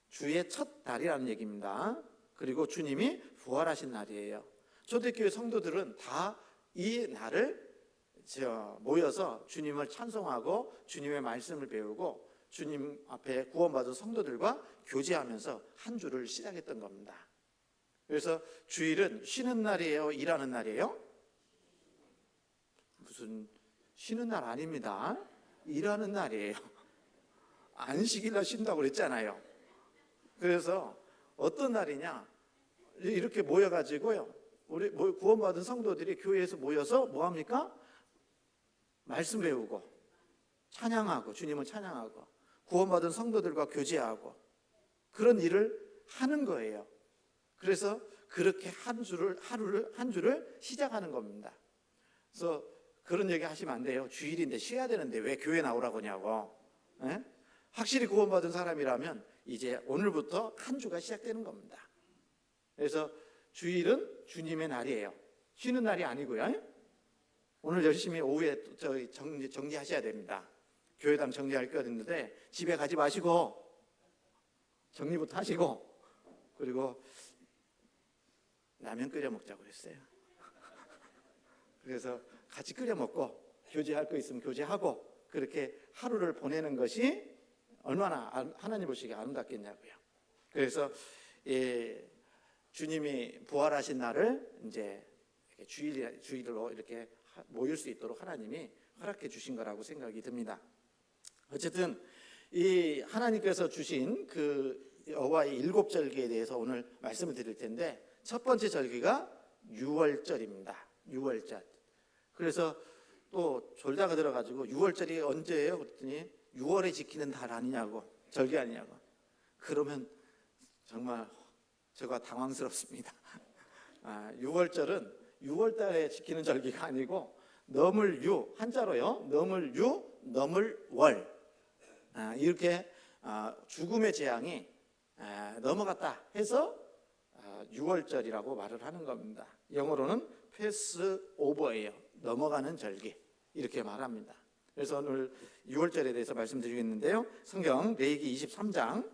주의 첫 날이라는 얘기입니다. 그리고 주님이 부활하신 날이에요. 초대교회 성도들은 다 이 날을 모여서 주님을 찬송하고 주님의 말씀을 배우고 주님 앞에 구원받은 성도들과 교제하면서 한 주를 시작했던 겁니다. 그래서 주일은 쉬는 날이에요, 일하는 날이에요? 무슨 쉬는 날 아닙니다. 일하는 날이에요. 안식일날 쉰다고 그랬잖아요. 그래서 어떤 날이냐, 이렇게 모여가지고요, 우리 구원받은 성도들이 교회에서 모여서 뭐 합니까? 말씀 배우고 찬양하고, 주님을 찬양하고, 구원받은 성도들과 교제하고, 그런 일을 하는 거예요. 그래서 그렇게 한 주를 시작하는 겁니다. 그래서 그런 얘기 하시면 안 돼요. 주일인데 쉬어야 되는데 왜 교회 나오라고 하냐고. 예? 확실히 구원받은 사람이라면 이제 오늘부터 한 주가 시작되는 겁니다. 그래서 주일은 주님의 날이에요. 쉬는 날이 아니고요. 오늘 열심히 오후에 저희 정리하셔야 됩니다. 교회당 정리할 게 있는데 집에 가지 마시고 정리부터 하시고, 그리고 라면 끓여 먹자고 그랬어요. 그래서 같이 끓여 먹고 교제할 거 있으면 교제하고, 그렇게 하루를 보내는 것이 얼마나 하나님 보시기에 아름답겠냐고요. 그래서 주님이 부활하신 날을 이제 주일로 이렇게 모일 수 있도록 하나님이 허락해 주신 거라고 생각이 듭니다. 어쨌든 이 하나님께서 주신 그 여호와의 7절기에 대해서 오늘 말씀을 드릴 텐데, 첫 번째 절기가 유월절입니다. 유월절. 그래서 또 졸다가 들어가지고 6월절이 언제예요? 그랬더니 6월에 지키는 달 아니냐고, 절기 아니냐고. 그러면 정말 제가 당황스럽습니다. 6월절은 6월달에 지키는 절기가 아니고 너물유, 한자로요, 너물유, 너물월, 이렇게 죽음의 재앙이 넘어갔다 해서 6월절이라고 말을 하는 겁니다. 영어로는 패스오버예요. 넘어가는 절기, 이렇게 말합니다. 그래서 오늘 6월절에 대해서 말씀드리겠는데요, 성경 레위기 23장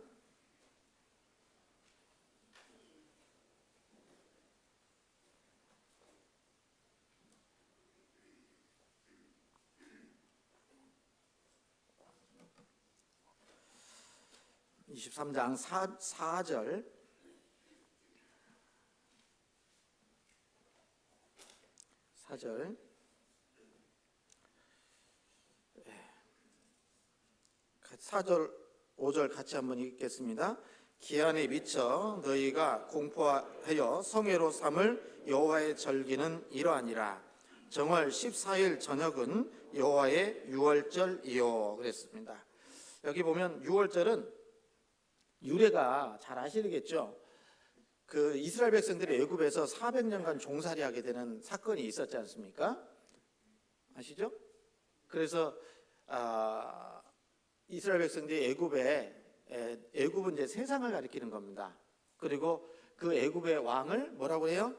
23장 4절, 4절, 4절, 5절 같이 한번 읽겠습니다. 기한에 미쳐 너희가 공포하여 성회로 삼을 여호와의 절기는 이러하니라. 정월 14일 저녁은 여호와의 유월절이요, 그랬습니다. 여기 보면 유월절은 유래가 잘 아시겠죠? 그 이스라엘 백성들이 애굽에서 400년간 종살이하게 되는 사건이 있었지 않습니까? 아시죠? 그래서 이스라엘 백성들이 애굽은 이제 세상을 가리키는 겁니다. 그리고 그 애굽의 왕을 뭐라고 해요?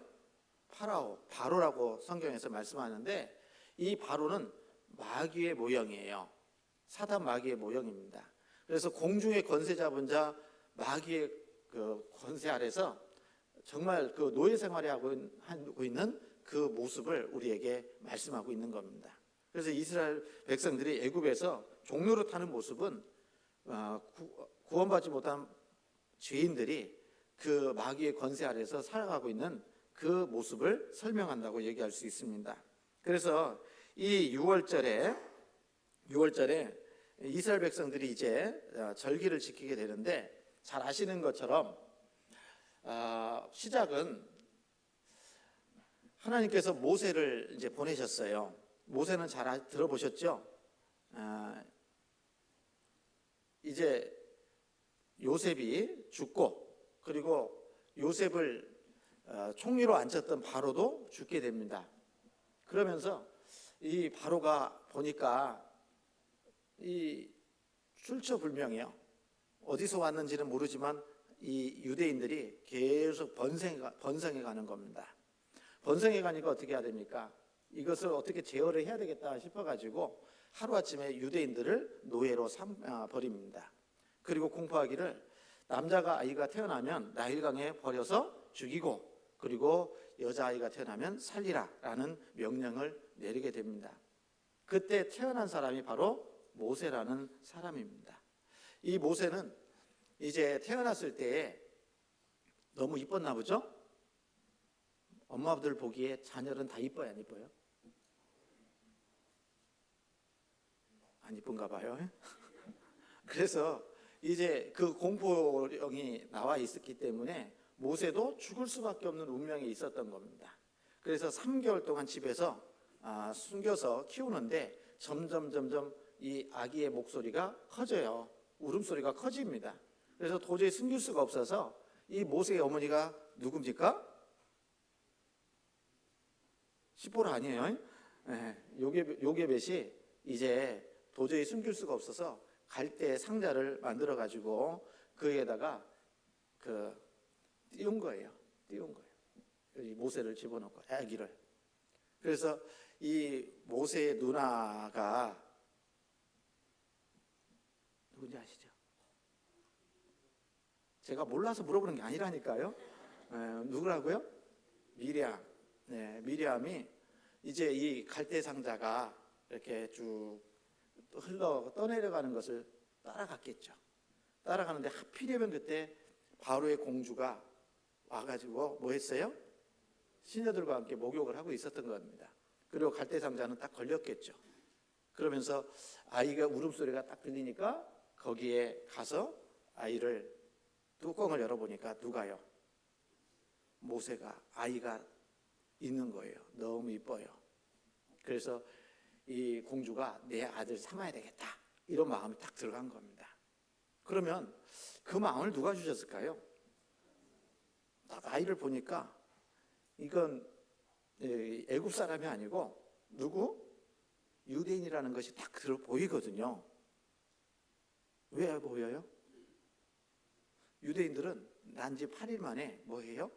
바로라고 성경에서 말씀하는데, 이 바로는 마귀의 모형이에요. 사단 마귀의 모형입니다. 그래서 공중의 권세 잡은 자 마귀의 그 권세 아래서 정말 그 노예 생활을 하고 있는 그 모습을 우리에게 말씀하고 있는 겁니다. 그래서 이스라엘 백성들이 애굽에서 종로를 타는 모습은 구원받지 못한 죄인들이 그 마귀의 권세 아래서 살아가고 있는 그 모습을 설명한다고 얘기할 수 있습니다. 그래서 이 6월절에 이스라엘 백성들이 이제 절기를 지키게 되는데, 잘 아시는 것처럼 시작은 하나님께서 모세를 이제 보내셨어요. 모세는 잘 들어보셨죠? 이제 요셉이 죽고, 그리고 요셉을 총리로 앉혔던 바로도 죽게 됩니다. 그러면서 이 바로가 보니까 이 출처불명이에요. 어디서 왔는지는 모르지만 이 유대인들이 계속 번성해 가는 겁니다. 번성해 가니까 어떻게 해야 됩니까? 이것을 어떻게 제어를 해야 되겠다 싶어가지고 하루아침에 유대인들을 노예로 버립니다. 그리고 공포하기를 남자가 아이가 태어나면 나일강에 버려서 죽이고, 그리고 여자아이가 태어나면 살리라라는 명령을 내리게 됩니다. 그때 태어난 사람이 바로 모세라는 사람입니다. 이 모세는 이제 태어났을 때에 너무 이뻤나 보죠? 엄마들 보기에 자녀는 다 이뻐요, 안 이뻐요? 안 이쁜가 봐요. 그래서 이제 그 공포령이 나와 있었기 때문에 모세도 죽을 수밖에 없는 운명에 있었던 겁니다. 그래서 3개월 동안 집에서 숨겨서 키우는데 점점 이 아기의 목소리가 커져요. 울음소리가 커집니다. 그래서 도저히 숨길 수가 없어서 이 모세의 어머니가 누굽니까? 시보라 아니에요? 네, 요게벳이 이제 도저히 숨길 수가 없어서 갈대 상자를 만들어 가지고 거기에다가 띄운 거예요. 이 모세를 집어넣고 아기를. 그래서 이 모세의 누나가 누군지 아시죠? 제가 몰라서 물어보는 게 아니라니까요. 누구라고요? 미리암. 네, 미리암이 이제 이 갈대 상자가 이렇게 쭉 떠내려가는 것을 따라갔겠죠. 따라가는데 하필이면 그때 바로의 공주가 와가지고 뭐 했어요? 시녀들과 함께 목욕을 하고 있었던 겁니다. 그리고 갈대 상자는 딱 걸렸겠죠. 그러면서 아이가 울음소리가 딱 들리니까 거기에 가서 아이를 뚜껑을 열어보니까 누가요? 모세가, 아이가 있는 거예요. 너무 이뻐요. 그래서 이 공주가 내 아들 삼아야 되겠다, 이런 마음이 딱 들어간 겁니다. 그러면 그 마음을 누가 주셨을까요? 딱 아이를 보니까 이건 애굽 사람이 아니고 누구? 유대인이라는 것이 딱 보이거든요. 왜 보여요? 유대인들은 난 지 8일 만에 뭐 해요?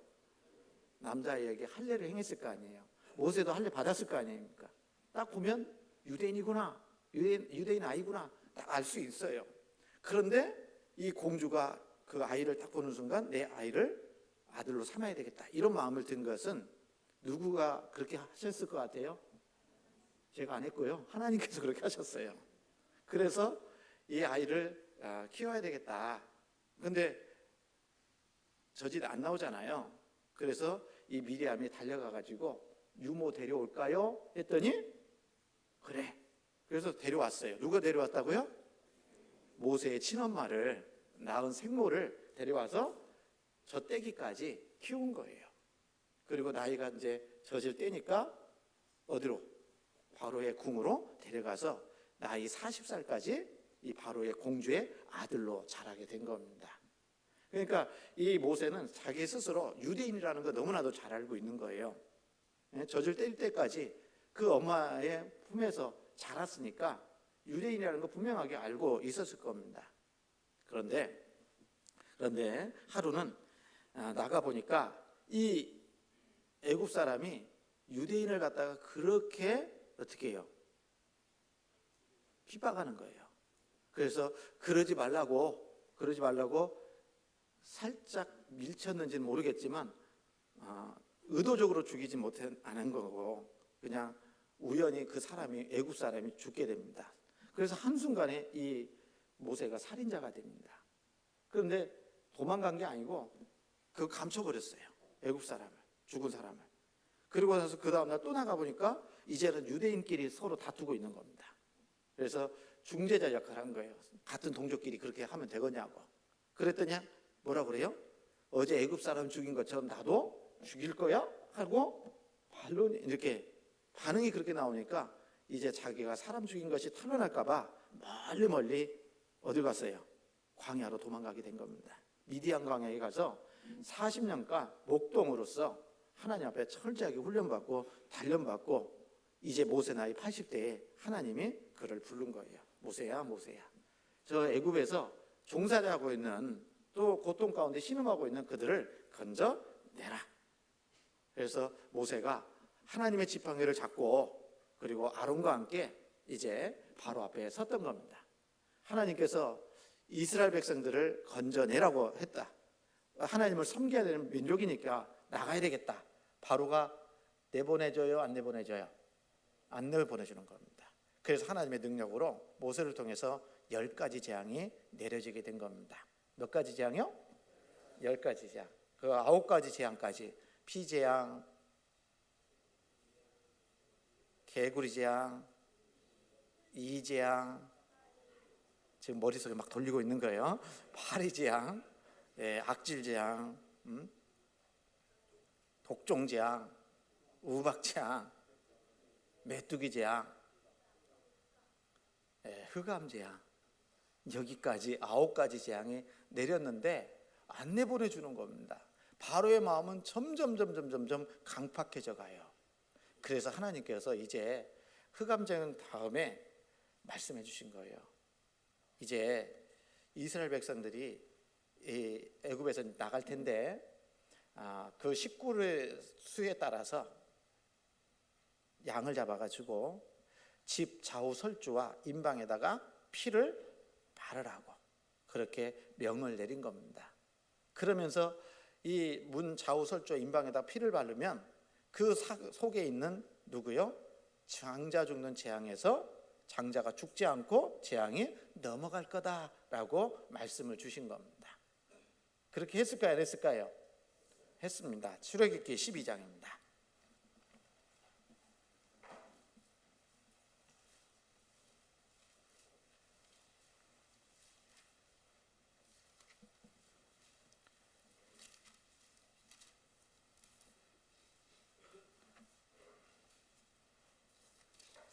남자에게 할례를 행했을 거 아니에요. 모세도 할례 받았을 거 아닙니까? 딱 보면 유대인이구나, 유대인 아이구나 딱 알 수 있어요. 그런데 이 공주가 그 아이를 딱 보는 순간 내 아이를 아들로 삼아야 되겠다, 이런 마음을 든 것은 누구가 그렇게 하셨을 것 같아요? 제가 안 했고요. 하나님께서 그렇게 하셨어요. 그래서 이 아이를 키워야 되겠다. 근데 저짓 안 나오잖아요. 그래서 이 미리암이 달려가 가지고 유모 데려올까요? 했더니 그래. 그래서 데려왔어요. 누가 데려왔다고요? 모세의 친엄마를, 낳은 생모를 데려와서 젖대기까지 키운 거예요. 그리고 나이가 이제 젖을 떼니까 어디로? 바로의 궁으로 데려가서 나이 40살까지 이 바로의 공주의 아들로 자라게 된 겁니다. 그러니까 이 모세는 자기 스스로 유대인이라는 거 너무나도 잘 알고 있는 거예요. 젖을 뗄 때까지 그 엄마의 품에서 자랐으니까 유대인이라는 거 분명하게 알고 있었을 겁니다. 그런데 하루는 나가 보니까 이 애굽 사람이 유대인을 갖다가 그렇게 어떻게 해요? 핍박하는 거예요. 그래서 그러지 말라고 살짝 밀쳤는지는 모르겠지만 의도적으로 죽이지 않은 거고 그냥 우연히 그 사람이, 애굽 사람이 죽게 됩니다. 그래서 한순간에 이 모세가 살인자가 됩니다. 그런데 도망간 게 아니고 그거 감춰버렸어요. 애굽 사람을, 죽은 사람을. 그리고 나서 그 다음날 또 나가보니까 이제는 유대인끼리 서로 다투고 있는 겁니다. 그래서 중재자 역할을 한 거예요. 같은 동족끼리 그렇게 하면 되겠냐고. 그랬더니 뭐라 그래요? 어제 애굽 사람 죽인 것처럼 나도 죽일 거야? 하고 반론이 이렇게 반응이 그렇게 나오니까 이제 자기가 사람 죽인 것이 탄로날까 봐 멀리 어디 갔어요? 광야로 도망가게 된 겁니다. 미디안 광야에 가서 40년간 목동으로서 하나님 앞에 철저하게 훈련받고 단련받고 이제 모세 나이 80대에 하나님이 그를 부른 거예요. 모세야, 저 애굽에서 종살이하고 있는, 또 고통 가운데 신음하고 있는 그들을 건져내라. 그래서 모세가 하나님의 지팡이를 잡고 그리고 아론과 함께 이제 바로 앞에 섰던 겁니다. 하나님께서 이스라엘 백성들을 건져내라고 했다. 하나님을 섬겨야 되는 민족이니까 나가야 되겠다. 바로가 내보내줘요, 안 내보내줘요? 안 내보내주는 겁니다. 그래서 하나님의 능력으로 모세를 통해서 10가지 재앙이 내려지게 된 겁니다. 몇 가지 재앙이요? 10가지 재앙. 그 9가지 재앙까지, 피재앙, 개구리 재앙, 이재앙, 지금 머릿속에 막 돌리고 있는 거예요. 파리재앙, 악질재앙, 독종재앙, 우박재앙, 메뚜기재앙, 흑암재앙, 여기까지 9가지 재앙이 내렸는데 안 내보내주는 겁니다. 바로의 마음은 점점 강팍해져 가요. 그래서 하나님께서 이제 흑암재앙 다음에 말씀해 주신 거예요. 이제 이스라엘 백성들이 애굽에서 나갈 텐데 그 식구의 수에 따라서 양을 잡아가지고 집 좌우 설주와 임방에다가 피를 바르라고 그렇게 명을 내린 겁니다. 그러면서 이 문 좌우 설주와 임방에다가 피를 바르면 그 속에 있는 누구요? 장자 죽는 재앙에서 장자가 죽지 않고 재앙이 넘어갈 거다라고 말씀을 주신 겁니다. 그렇게 했을까요? 안 했을까요? 했습니다. 출애굽기 12장입니다.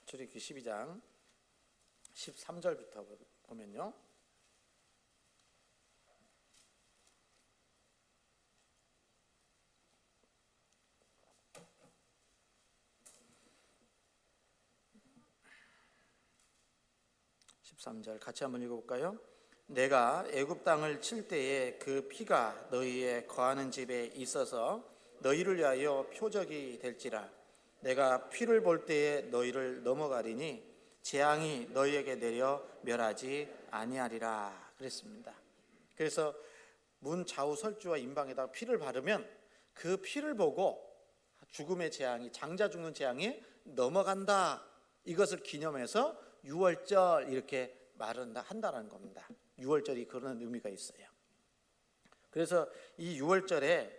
출애굽기 12장 13절부터 보면요. 같이 한번 읽어볼까요? 내가 애굽 땅을 칠 때에 그 피가 너희의 거하는 집에 있어서 너희를 위하여 표적이 될지라. 내가 피를 볼 때에 너희를 넘어가리니 재앙이 너희에게 내려 멸하지 아니하리라 그랬습니다. 그래서 문 좌우 설주와 임방에다가 피를 바르면 그 피를 보고 죽음의 재앙이, 장자 죽는 재앙이 넘어간다, 이것을 기념해서 유월절 이렇게 말을 한다는 겁니다. 유월절이 그런 의미가 있어요. 그래서 이 유월절에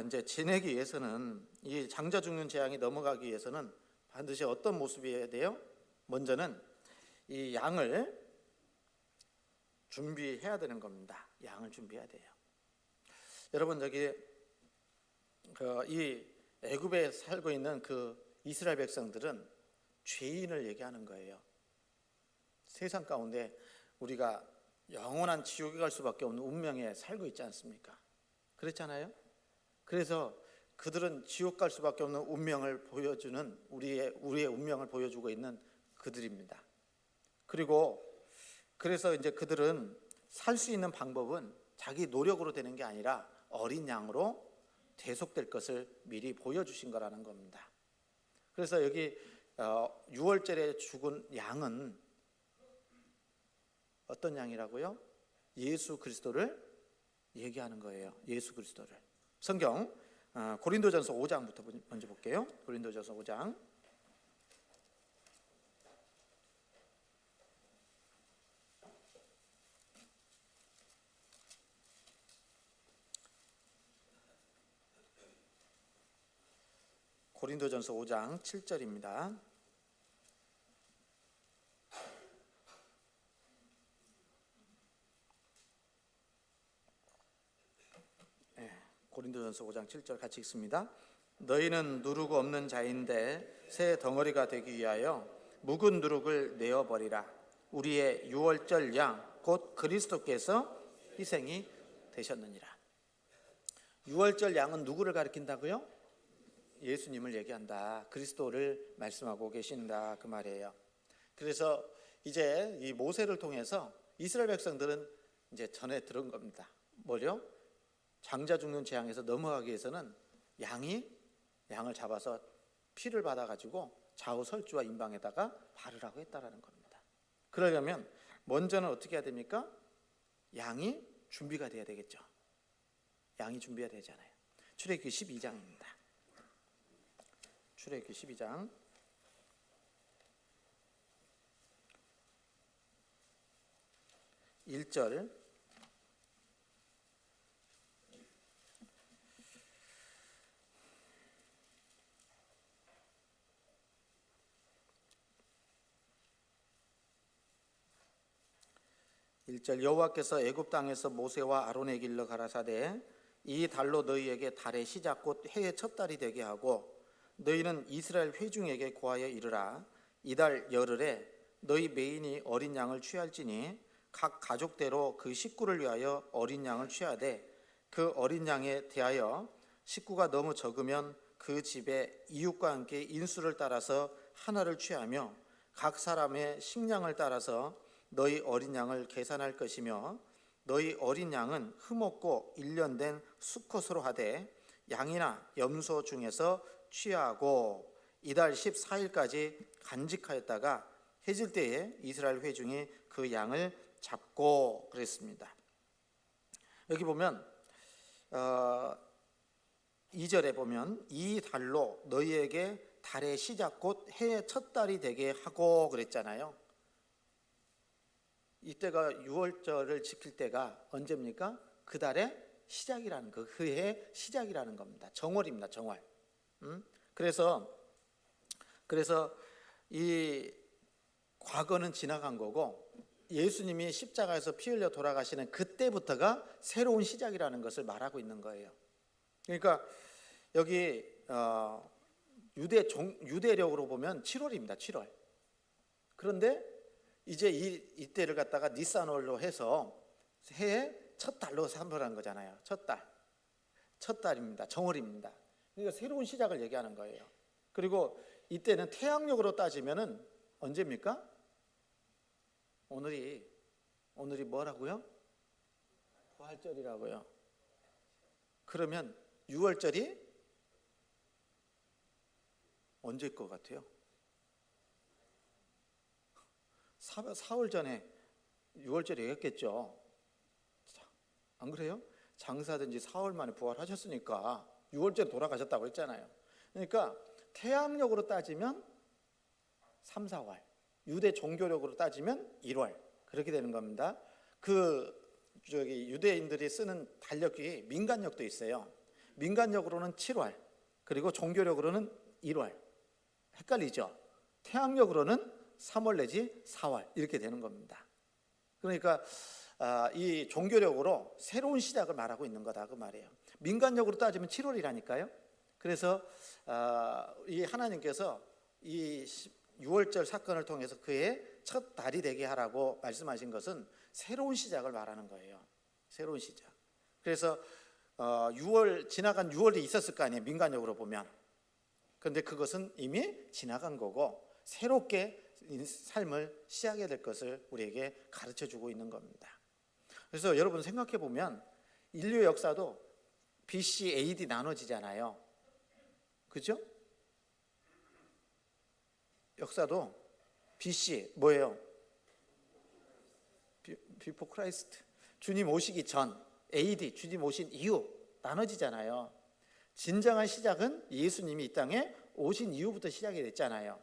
이제 지내기 위해서는, 이 장자 죽는 재앙이 넘어가기 위해서는 반드시 어떤 모습이어야 돼요? 먼저는 이 양을 준비해야 되는 겁니다. 양을 준비해야 돼요. 여러분, 저기 이 애굽에 살고 있는 그 이스라엘 백성들은 죄인을 얘기하는 거예요. 세상 가운데 우리가 영원한 지옥에 갈 수밖에 없는 운명에 살고 있지 않습니까? 그렇잖아요. 그래서 그들은 지옥 갈 수밖에 없는 운명을 보여주는, 우리의 운명을 보여주고 있는 그들입니다. 그래서 이제 그들은 살 수 있는 방법은 자기 노력으로 되는 게 아니라 어린 양으로 대속될 것을 미리 보여주신 거라는 겁니다. 그래서 여기 6월절에 죽은 양은 어떤 양이라고요? 예수 그리스도를 얘기하는 거예요. 예수 그리스도를. 성경 고린도전서 5장부터 먼저 볼게요. 고린도전서 5장. 고린도전서 5장 7절입니다. 고린도전서 5장 7절 같이 읽습니다. 너희는 누르고 없는 자인데 새 덩어리가 되기 위하여 묵은 누룩을 내어버리라. 우리의 유월절 양 곧 그리스도께서 희생이 되셨느니라. 유월절 양은 누구를 가리킨다고요? 예수님을 얘기한다. 그리스도를 말씀하고 계신다, 그 말이에요. 그래서 이제 이 모세를 통해서 이스라엘 백성들은 이제 전에 들은 겁니다. 뭐요? 장자 죽는 재앙에서 넘어가기 위해서는 양을 잡아서 피를 받아가지고 좌우 설주와 임방에다가 바르라고 했다라는 겁니다. 그러려면 먼저는 어떻게 해야 됩니까? 양이 준비가 돼야 되겠죠. 양이 준비가 되잖아요. 출애굽기 12장입니다. 출애굽기 12장 1절 1절 여호와께서 애굽 땅에서 모세와 아론에게 일러 가라사대 이 달로 너희에게 달의 시작 곧 해의 첫 달이 되게 하고 너희는 이스라엘 회중에게 고하여 이르라 이달 열흘에 너희 매인이 어린 양을 취할지니 각 가족대로 그 식구를 위하여 어린 양을 취하되 그 어린 양에 대하여 식구가 너무 적으면 그 집에 이웃과 함께 인수를 따라서 하나를 취하며 각 사람의 식량을 따라서 너희 어린 양을 계산할 것이며 너희 어린 양은 흠없고 1년 된 수컷으로 하되 양이나 염소 중에서 취하고 이달 14일까지 간직하였다가 해질 때에 이스라엘 회중이 그 양을 잡고 그랬습니다. 여기 보면 2절에 보면 이 달로 너희에게 달의 시작 곧 해의 첫 달이 되게 하고 그랬잖아요. 이때가 6월절을 지킬 때가 언제입니까? 그 달의 시작이라는 그 해의 시작이라는 겁니다. 정월입니다. 정월. 그래서 이 과거는 지나간 거고 예수님이 십자가에서 피 흘려 돌아가시는 그때부터가 새로운 시작이라는 것을 말하고 있는 거예요. 그러니까 여기 유대력으로 보면 7월입니다. 7월. 그런데 이제 이때를 갖다가 니산월로 해서 해의 첫 달로 삼으라는 거잖아요. 첫 달입니다. 정월입니다. 그러니까 새로운 시작을 얘기하는 거예요. 그리고 이때는 태양력으로 따지면은 언제입니까? 오늘이 뭐라고요? 부활절이라고요. 그러면 6월절이 언제일 것 같아요? 4월 전에 6월절에 얘기했겠죠. 안 그래요? 장사든지 4월 만에 부활하셨으니까 6월절에 돌아가셨다고 했잖아요. 그러니까 태양력으로 따지면 3, 4월, 유대 종교력으로 따지면 1월 그렇게 되는 겁니다. 유대인들이 쓰는 달력이 민간력도 있어요. 민간력으로는 7월, 그리고 종교력으로는 1월. 헷갈리죠? 태양력으로는 3월 내지 4월 이렇게 되는 겁니다. 그러니까 이 종교력으로 새로운 시작을 말하고 있는 거다 그 말이에요. 민간력으로 따지면 7월이라니까요. 그래서 이 하나님께서 이 6월절 사건을 통해서 그의 첫 달이 되게 하라고 말씀하신 것은 새로운 시작을 말하는 거예요. 새로운 시작. 그래서 지나간 6월이 있었을 거 아니에요. 민간력으로 보면. 그런데 그것은 이미 지나간 거고 새롭게 삶을 시작해야 될 것을 우리에게 가르쳐주고 있는 겁니다. 그래서 여러분 생각해 보면 인류 역사도 BC, AD 나눠지잖아요. 그죠? 역사도 BC 뭐예요? Before Christ. 주님 오시기 전, AD 주님 오신 이후 나눠지잖아요. 진정한 시작은 예수님이 이 땅에 오신 이후부터 시작이 됐잖아요.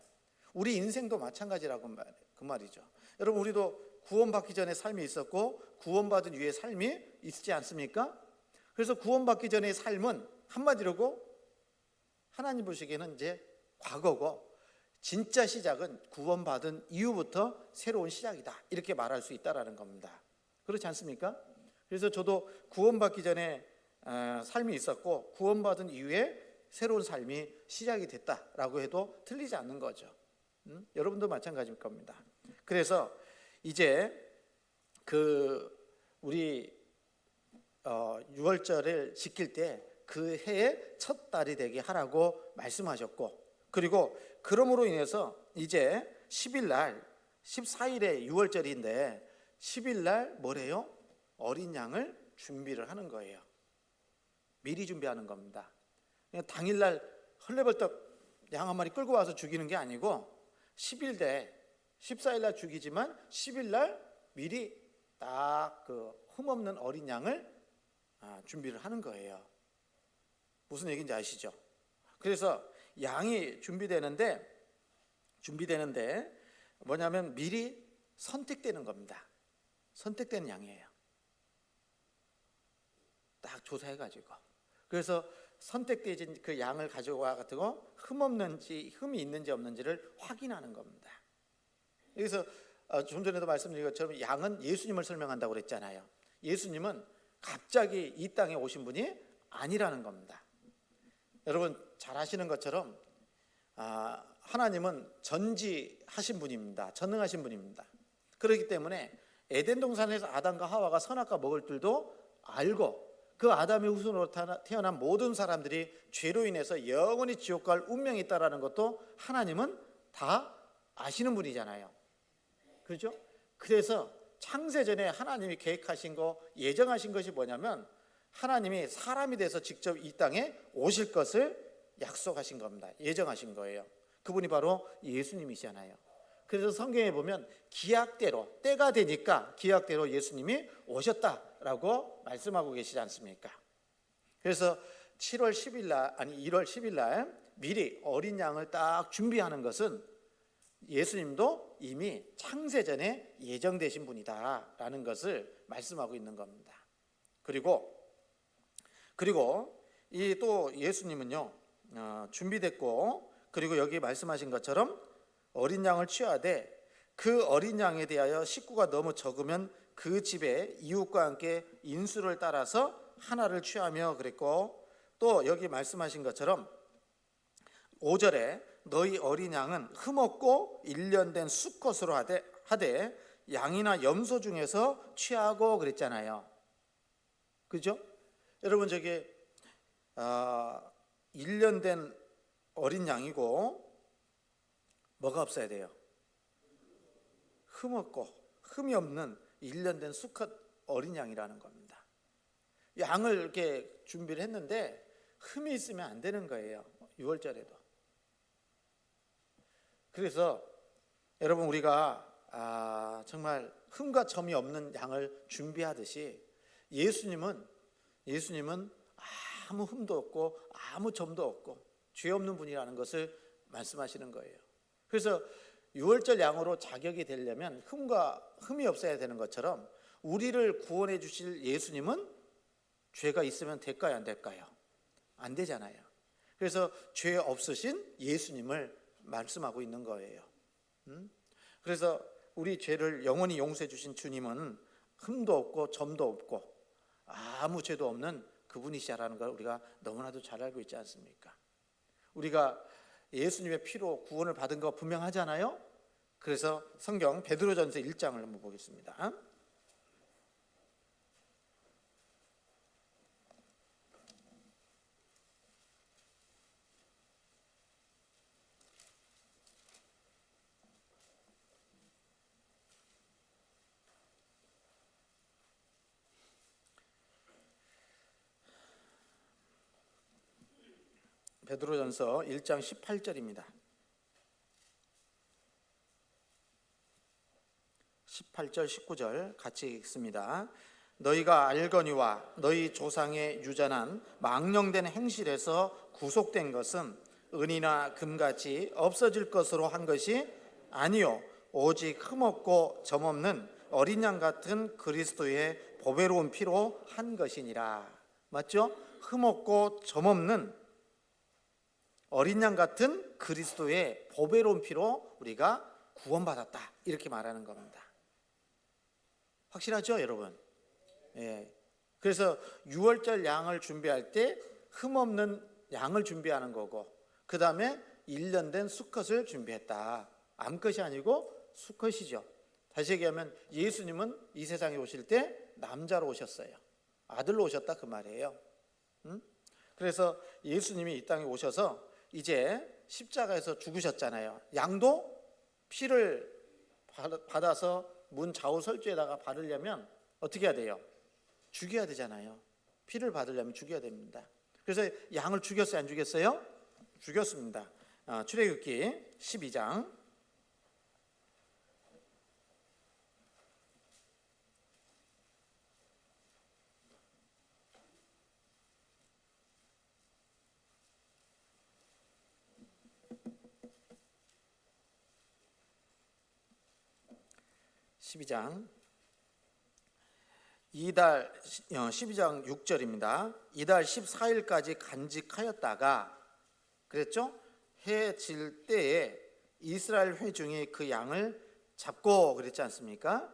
우리 인생도 마찬가지라고 그 말이죠. 여러분 우리도 구원받기 전에 삶이 있었고 구원받은 이후의 삶이 있지 않습니까? 그래서 구원받기 전의 삶은 한마디로고 하나님 보시기에는 이제 과거고 진짜 시작은 구원받은 이후부터 새로운 시작이다 이렇게 말할 수 있다라는 겁니다. 그렇지 않습니까? 그래서 저도 구원받기 전에 삶이 있었고 구원받은 이후에 새로운 삶이 시작이 됐다라고 해도 틀리지 않는 거죠. 여러분도 마찬가지일 겁니다. 그래서 이제 우리 6월절을 지킬 때 그 해의 첫 달이 되게 하라고 말씀하셨고 그리고 그러므로 인해서 이제 10일 날 14일에 6월절인데 10일 날 뭐래요? 어린 양을 준비를 하는 거예요. 미리 준비하는 겁니다. 당일날 헐레벌떡 양 한 마리 끌고 와서 죽이는 게 아니고 10일 돼 14일 날 죽이지만 10일 날 미리 딱 그 흠없는 어린 양을 준비를 하는 거예요. 무슨 얘기인지 아시죠? 그래서 양이 준비되는데 뭐냐면 미리 선택되는 겁니다. 선택된 양이에요. 딱 조사해가지고 그래서 선택되진 그 양을 가져와 가지고 흠이 있는지 없는지를 확인하는 겁니다. 여기서 좀 전에도 말씀드린 것처럼 양은 예수님을 설명한다고 그랬잖아요. 예수님은 갑자기 이 땅에 오신 분이 아니라는 겁니다. 여러분 잘 아시는 것처럼 하나님은 전지하신 분입니다. 전능하신 분입니다. 그렇기 때문에 에덴 동산에서 아담과 하와가 선악과 먹을 줄도 알고 그 아담의 후손으로 태어난 모든 사람들이 죄로 인해서 영원히 지옥 갈 운명이 있다는 것도 하나님은 다 아시는 분이잖아요. 그렇죠? 그래서 창세전에 하나님이 계획하신 거, 예정하신 것이 뭐냐면 하나님이 사람이 돼서 직접 이 땅에 오실 것을 약속하신 겁니다. 예정하신 거예요. 그분이 바로 예수님이시잖아요. 그래서 성경에 보면 기약대로, 때가 되니까 기약대로 예수님이 오셨다라고 말씀하고 계시지 않습니까? 그래서 1월 10일 날 미리 어린 양을 딱 준비하는 것은 예수님도 이미 창세전에 예정되신 분이다라는 것을 말씀하고 있는 겁니다. 그리고 이 또 예수님은요 준비됐고, 그리고 여기 말씀하신 것처럼 어린 양을 취하되 그 어린 양에 대하여 식구가 너무 적으면 그 집에 이웃과 함께 인수를 따라서 하나를 취하며 그랬고, 또 여기 말씀하신 것처럼 5절에 너희 어린 양은 흠없고 1년 된 수컷으로 하되 양이나 염소 중에서 취하고 그랬잖아요. 그죠? 여러분 저게 1년 된 어린 양이고 뭐가 없어야 돼요? 흠없고 흠이 없는 1년 된 수컷 어린 양이라는 겁니다. 양을 이렇게 준비를 했는데 흠이 있으면 안 되는 거예요. 6월절에도. 그래서 여러분 우리가 정말 흠과 점이 없는 양을 준비하듯이 예수님은 아무 흠도 없고 아무 점도 없고 죄 없는 분이라는 것을 말씀하시는 거예요. 그래서 6월절 양으로 자격이 되려면 흠이 없어야 되는 것처럼 우리를 구원해 주실 예수님은 죄가 있으면 될까요, 안 될까요? 안 되잖아요. 그래서 죄 없으신 예수님을 말씀하고 있는 거예요. 그래서 우리 죄를 영원히 용서해 주신 주님은 흠도 없고 점도 없고 아무 죄도 없는 그분이시라는 걸 우리가 너무나도 잘 알고 있지 않습니까? 우리가 예수님의 피로 구원을 받은 거 분명하잖아요. 그래서 성경 베드로전서 1장을 한번 보겠습니다. 베드로전서 1장 18절입니다. 18절 19절 같이 읽습니다. 너희가 알거니와 너희 조상의 유전한 망령된 행실에서 구속된 것은 은이나 금같이 없어질 것으로 한 것이 아니요 오직 흠없고 점없는 어린 양 같은 그리스도의 보배로운 피로 한 것이니라. 맞죠? 흠없고 점없는 어린 양 같은 그리스도의 보배로운 피로 우리가 구원받았다, 이렇게 말하는 겁니다. 확실하죠, 여러분? 예. 그래서 6월절 양을 준비할 때 흠없는 양을 준비하는 거고, 그 다음에 1년 된 수컷을 준비했다. 암컷이 아니고 수컷이죠. 다시 얘기하면 예수님은 이 세상에 오실 때 남자로 오셨어요. 아들로 오셨다 그 말이에요. 그래서 예수님이 이 땅에 오셔서 이제 십자가에서 죽으셨잖아요. 양도 피를 받아서 문 좌우 설주에다가 바르려면 어떻게 해야 돼요? 죽여야 되잖아요. 피를 받으려면 죽여야 됩니다. 그래서 양을 죽였어요, 안 죽였어요? 죽였습니다. 출애굽기 12장 12장 6절입니다. 이달 14일까지 간직하였다가 그랬죠? 해 질 때에 이스라엘 회중이 그 양을 잡고 그랬지 않습니까?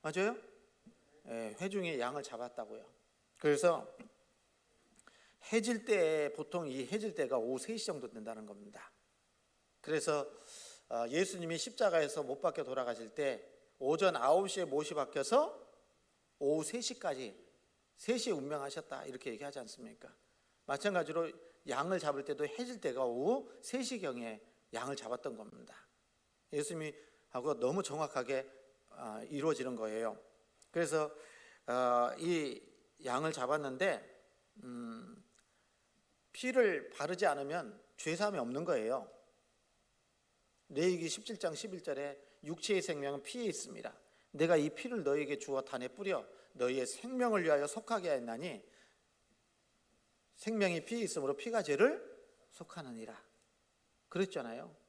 맞아요? 예, 회중이 양을 잡았다고요. 그래서 해질 때, 보통 이 해질 때가 오후 3시 정도 된다는 겁니다. 그래서 예수님이 십자가에서 못 박혀 돌아가실 때 오전 9시에 못이 박혀서 오후 3시까지 3시에 운명하셨다 이렇게 얘기하지 않습니까? 마찬가지로 양을 잡을 때도 해질 때가 오후 3시경에 양을 잡았던 겁니다. 예수님이 하고 너무 정확하게 이루어지는 거예요. 그래서 이 양을 잡았는데 피를 바르지 않으면 죄사함이 없는 거예요. 레위기 17장 11절에 육체의 생명은 피에 있습니다. 내가 이 피를 너희에게 주어 단에 뿌려 너희의 생명을 위하여 속하게 하였나니 생명이 피에 있으므로 피가 죄를 속하느니라 그랬잖아요.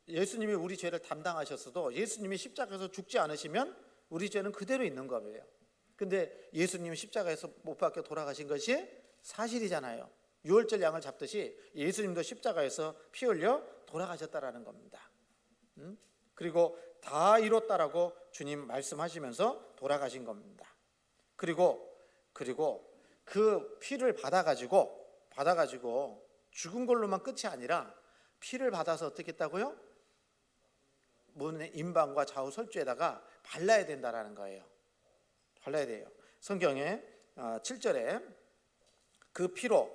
예수님이 우리 죄를 담당하셨어도 예수님이 십자가에서 죽지 않으시면 우리 죄는 그대로 있는 거예요. 근데 예수님이 십자가에서 못 박혀 돌아가신 것이 사실이잖아요. 유월절 양을 잡듯이 예수님도 십자가에서 피 흘려 돌아가셨다라는 겁니다. 그리고 다 이뤘다라고 주님 말씀하시면서 돌아가신 겁니다. 그리고 그 피를 받아가지고 죽은 걸로만 끝이 아니라 피를 받아서 어떻게 했다고요? 문의 임방과 좌우 설주에다가 발라야 된다라는 거예요. 발라야 돼요. 성경에 7절에 그 피로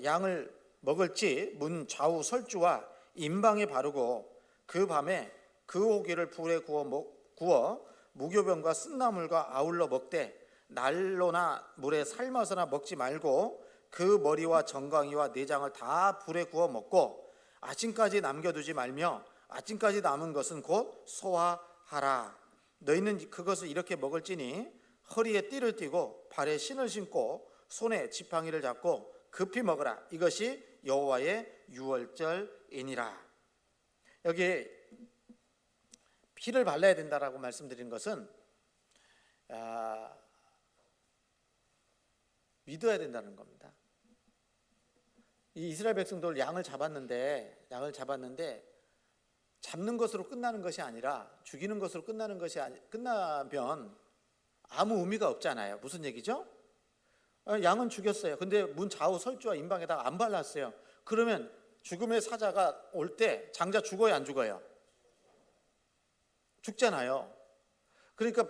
양을 먹을지 문 좌우 설주와 임방에 바르고 그 밤에 그 고기를 불에 구워 무교병과 쓴나물과 아울러 먹되 난로나 물에 삶아서나 먹지 말고 그 머리와 정강이와 내장을 다 불에 구워 먹고 아침까지 남겨두지 말며 아침까지 남은 것은 곧 소화하라. 너희는 그것을 이렇게 먹을지니 허리에 띠를 띠고 발에 신을 신고 손에 지팡이를 잡고 급히 먹으라. 이것이 여호와의 유월절이니라. 여기 피를 발라야 된다라고 말씀드린 것은 믿어야 된다는 겁니다. 이 이스라엘 백성들 양을 잡았는데 잡는 것으로 끝나는 것이 아니라 죽이는 것으로 끝나면 아무 의미가 없잖아요. 무슨 얘기죠? 양은 죽였어요. 근데 문 좌우 설주와 임방에다가 안 발랐어요. 그러면 죽음의 사자가 올 때 장자 죽어요, 안 죽어요? 죽잖아요. 그러니까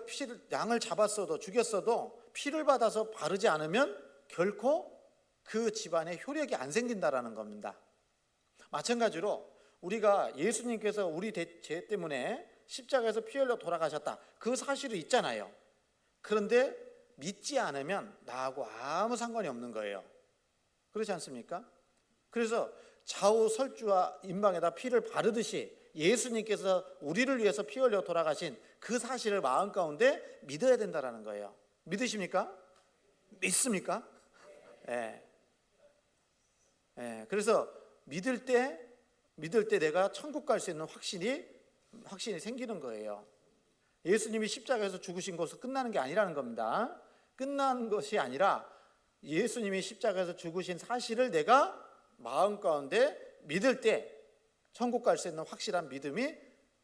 양을 잡았어도 죽였어도 피를 받아서 바르지 않으면 결코 그 집안에 효력이 안 생긴다라는 겁니다. 마찬가지로 우리가 예수님께서 우리 죄 때문에 십자가에서 피 흘려 돌아가셨다, 그 사실이 있잖아요. 그런데 믿지 않으면 나하고 아무 상관이 없는 거예요. 그렇지 않습니까? 그래서 좌우 설주와 임방에다 피를 바르듯이 예수님께서 우리를 위해서 피 흘려 돌아가신 그 사실을 마음 가운데 믿어야 된다는 거예요. 믿으십니까? 믿습니까? 예. 그래서 믿을 때 내가 천국 갈 수 있는 확신이 생기는 거예요. 예수님이 십자가에서 죽으신 것은 끝나는 게 아니라는 겁니다. 끝난 것이 아니라 예수님이 십자가에서 죽으신 사실을 내가 마음 가운데 믿을 때 천국 갈 수 있는 확실한 믿음이,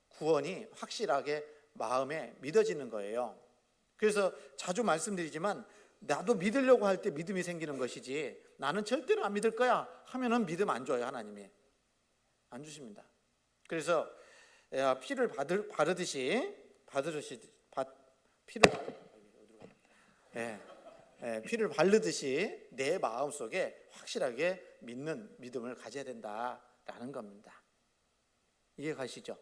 구원이 확실하게 마음에 믿어지는 거예요. 그래서 자주 말씀드리지만 나도 믿으려고 할 때 믿음이 생기는 것이지 나는 절대로 안 믿을 거야 하면은 믿음 안 줘요. 하나님이 안 주십니다. 그래서 피를 피를 바르듯이 내 마음속에 확실하게 믿는 믿음을 가져야 된다라는 겁니다. 이해 가시죠?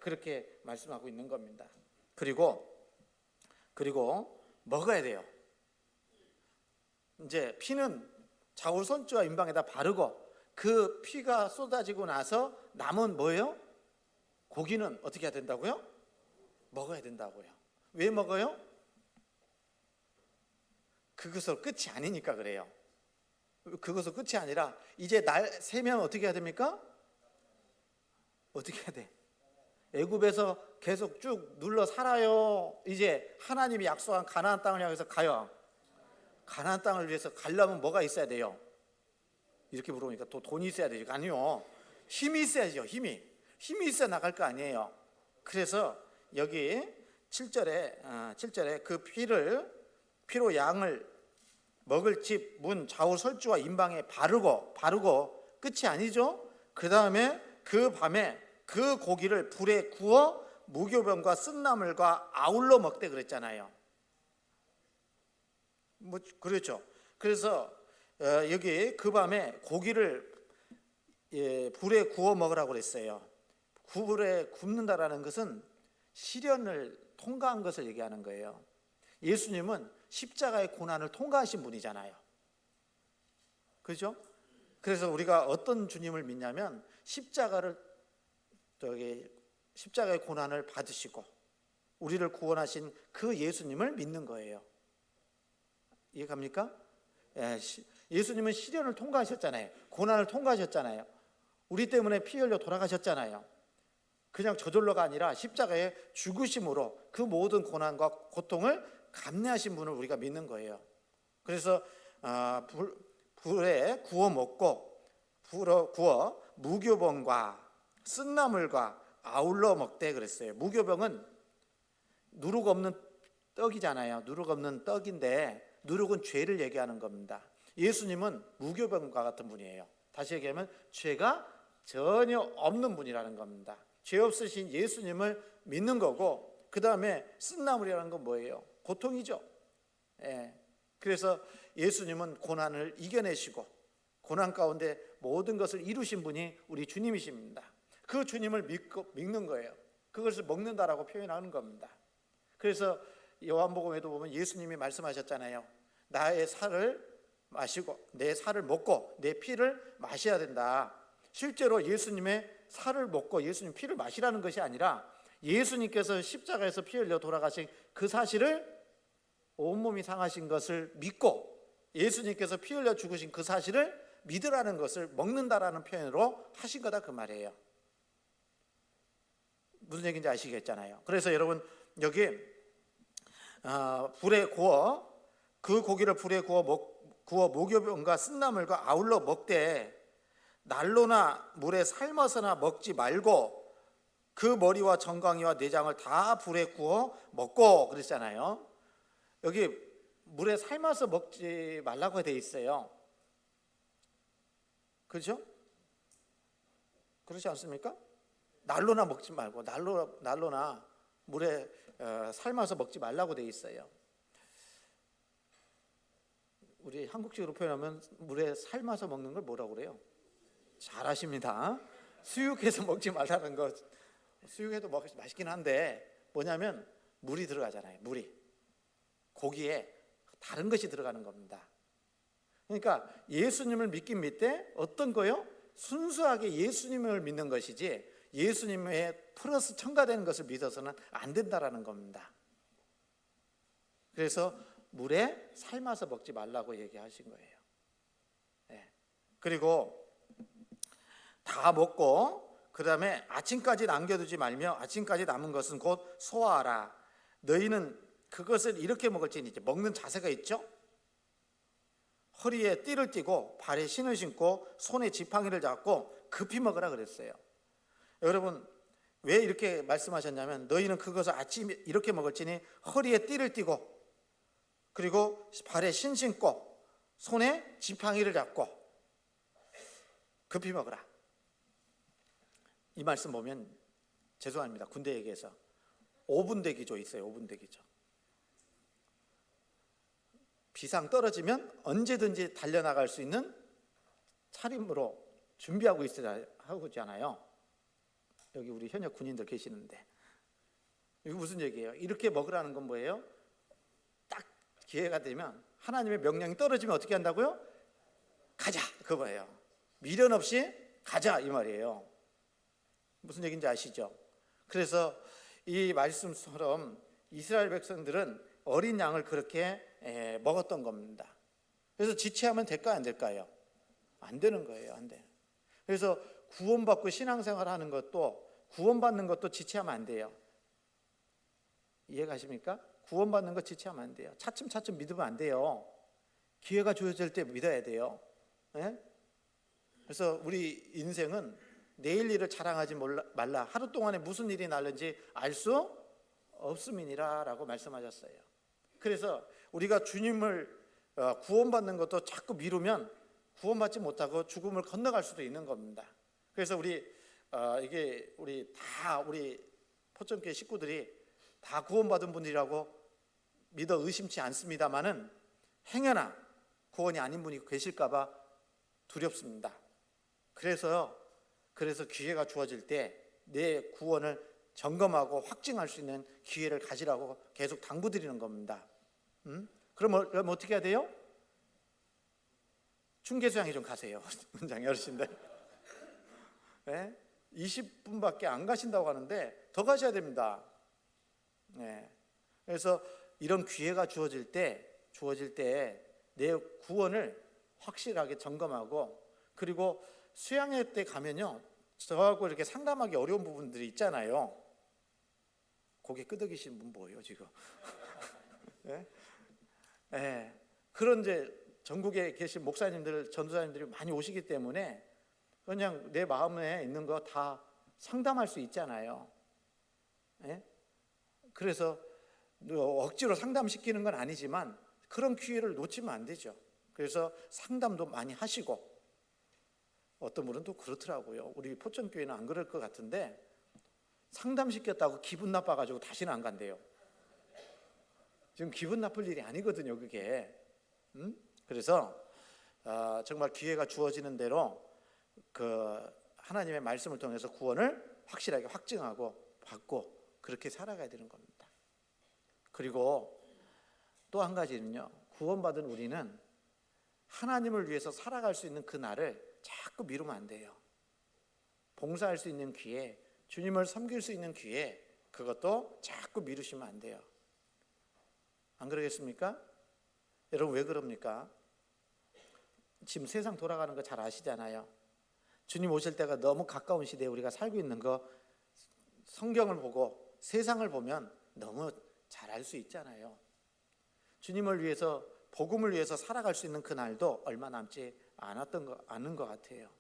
그렇게 말씀하고 있는 겁니다. 그리고 먹어야 돼요. 이제 피는 좌우 손주와 임방에다 바르고 그 피가 쏟아지고 나서 남은 뭐예요? 고기는 어떻게 해야 된다고요? 먹어야 된다고요. 왜 먹어요? 그것으로 끝이 아니니까 그래요. 그것으로 끝이 아니라 이제 날 새면 어떻게 해야 됩니까? 어떻게 해야 돼? 애굽에서 계속 쭉 눌러 살아요. 이제 하나님이 약속한 가나안 땅을 향해서 가요. 가나안 땅을 위해서 가려면 뭐가 있어야 돼요? 이렇게 물어보니까 또 돈이 있어야 되죠. 아니요, 힘이 있어야죠. 힘이 있어야 나갈 거 아니에요. 그래서 여기 7절에 그 피로 양을 먹을 집 문 좌우 설주와 임방에 바르고 끝이 아니죠. 그 다음에 그 밤에 그 고기를 불에 구워 무교병과 쓴나물과 아울러 먹되 그랬잖아요. 뭐 그렇죠. 그래서 여기 그 밤에 고기를 불에 구워 먹으라고 그랬어요. 불에 굽는다라는 것은 시련을 통과한 것을 얘기하는 거예요. 예수님은 십자가의 고난을 통과하신 분이잖아요. 그렇죠? 그래서 우리가 어떤 주님을 믿냐면 십자가의 고난을 받으시고 우리를 구원하신 그 예수님을 믿는 거예요. 이해갑니까? 예수님은 시련을 통과하셨잖아요. 고난을 통과하셨잖아요. 우리 때문에 피 흘려 돌아가셨잖아요. 그냥 저절로가 아니라 십자가의 죽으심으로 그 모든 고난과 고통을 감내하신 분을 우리가 믿는 거예요. 그래서 불에 구워 먹고 구워 무교병과 쓴나물과 아울러 먹되 그랬어요. 무교병은 누룩 없는 떡이잖아요. 누룩 없는 떡인데 누룩은 죄를 얘기하는 겁니다. 예수님은 무교병과 같은 분이에요. 다시 얘기하면 죄가 전혀 없는 분이라는 겁니다. 죄 없으신 예수님을 믿는 거고, 그 다음에 쓴나물이라는 건 뭐예요? 고통이죠. 그래서 예수님은 고난을 이겨내시고 고난 가운데 모든 것을 이루신 분이 우리 주님이십니다. 그 주님을 믿는 거예요. 그것을 먹는다라고 표현하는 겁니다. 그래서 요한복음에도 보면 예수님이 말씀하셨잖아요. 나의 살을 마시고 내 살을 먹고 내 피를 마셔야 된다. 실제로 예수님의 살을 먹고 예수님 피를 마시라는 것이 아니라 예수님께서 십자가에서 피 흘려 돌아가신 그 사실을, 온몸이 상하신 것을 믿고 예수님께서 피 흘려 죽으신 그 사실을 믿으라는 것을 먹는다라는 표현으로 하신 거다, 그 말이에요. 무슨 얘기인지 아시겠잖아요. 그래서 여러분 여기 불에 구워 그 고기를 불에 구워 무교병과 쓴나물과 아울러 먹되 난로나 물에 삶아서나 먹지 말고 그 머리와 정강이와 내장을 다 불에 구워 먹고 그랬잖아요. 여기 물에 삶아서 먹지 말라고 되어 있어요. 그렇죠? 그렇지 않습니까? 난로나 먹지 말고 난로나 물에 삶아서 먹지 말라고 되어 있어요. 우리 한국식으로 표현하면 물에 삶아서 먹는 걸 뭐라고 그래요? 잘하십니다. 수육해서 먹지 말라는 것. 수육해도 맛있긴 한데 뭐냐면 물이 들어가잖아요. 물이. 고기에 다른 것이 들어가는 겁니다. 그러니까 예수님을 믿긴 믿되 어떤 거요? 순수하게 예수님을 믿는 것이지 예수님의 플러스 첨가되는 것을 믿어서는 안 된다라는 겁니다. 그래서 물에 삶아서 먹지 말라고 얘기하신 거예요. 그리고 다 먹고 그 다음에 아침까지 남겨두지 말며 아침까지 남은 것은 곧 소화하라. 너희는 그것을 이렇게 먹을지니, 이제 먹는 자세가 있죠. 허리에 띠를 띠고 발에 신을 신고 손에 지팡이를 잡고 급히 먹으라 그랬어요. 여러분 왜 이렇게 말씀하셨냐면 너희는 그것을 아침에 이렇게 먹을지니 허리에 띠를 띠고 그리고 발에 신 신고 손에 지팡이를 잡고 급히 먹으라. 이 말씀 보면 죄송합니다. 군대 얘기해서 5분 대기조 있어요. 5분 대기조. 비상 떨어지면 언제든지 달려나갈 수 있는 차림으로 준비하고 있어야 하잖아요. 여기 우리 현역 군인들 계시는데 이게 무슨 얘기예요? 이렇게 먹으라는 건 뭐예요? 딱 기회가 되면 하나님의 명령이 떨어지면 어떻게 한다고요? 가자, 그거예요. 미련 없이 가자, 이 말이에요. 무슨 얘기인지 아시죠? 그래서 이 말씀처럼 이스라엘 백성들은 어린 양을 그렇게 먹었던 겁니다. 그래서 지체하면 될까 안 될까요? 안 되는 거예요. 안 돼요. 그래서 구원받고 신앙생활 하는 것도, 구원받는 것도 지체하면 안 돼요. 이해가십니까? 구원받는 거 지체하면 안 돼요. 차츰차츰 믿으면 안 돼요. 기회가 주어질 때 믿어야 돼요. 그래서 우리 인생은 내일 일을 자랑하지 말라. 하루 동안에 무슨 일이 날는지 알 수 없음이니라 라고 말씀하셨어요. 그래서 우리가 주님을 구원받는 것도 자꾸 미루면 구원받지 못하고 죽음을 건너갈 수도 있는 겁니다. 그래서 우리 포천교회 식구들이 다 구원받은 분이라고 믿어 의심치 않습니다만은 행여나 구원이 아닌 분이 계실까 봐 두렵습니다. 그래서 기회가 주어질 때 내 구원을 점검하고 확증할 수 있는 기회를 가지라고 계속 당부드리는 겁니다. 그럼 어떻게 해야 돼요? 중개수양에 좀 가세요. 원장이 어르신들. 네? 20분밖에 안 가신다고 하는데 더 가셔야 됩니다. 네. 그래서 이런 기회가 주어질 때 내 구원을 확실하게 점검하고, 그리고 수양회 때 가면요, 저하고 이렇게 상담하기 어려운 부분들이 있잖아요. 고개 끄덕이시는 분 뭐예요 지금? 네? 네. 그런 이제 전국에 계신 목사님들, 전도사님들이 많이 오시기 때문에 그냥 내 마음에 있는 거 다 상담할 수 있잖아요. 네? 그래서 억지로 상담시키는 건 아니지만 그런 기회를 놓치면 안 되죠. 그래서 상담도 많이 하시고, 어떤 분은 또 그렇더라고요. 우리 포천교회는 안 그럴 것 같은데 상담시켰다고 기분 나빠가지고 다시는 안 간대요. 지금 기분 나쁠 일이 아니거든요, 그게. 그래서 정말 기회가 주어지는 대로 하나님의 말씀을 통해서 구원을 확실하게 확증하고 받고 그렇게 살아가야 되는 겁니다. 그리고 또 한 가지는요, 구원받은 우리는 하나님을 위해서 살아갈 수 있는 그 날을 자꾸 미루면 안 돼요. 봉사할 수 있는 기회, 주님을 섬길 수 있는 기회, 그것도 자꾸 미루시면 안 돼요. 안 그러겠습니까? 여러분 왜 그럽니까? 지금 세상 돌아가는 거 잘 아시잖아요. 주님 오실 때가 너무 가까운 시대에 우리가 살고 있는 거 성경을 보고 세상을 보면 너무 잘 알 수 있잖아요. 주님을 위해서, 복음을 위해서 살아갈 수 있는 그 날도 얼마 남지 않은 것 같아요.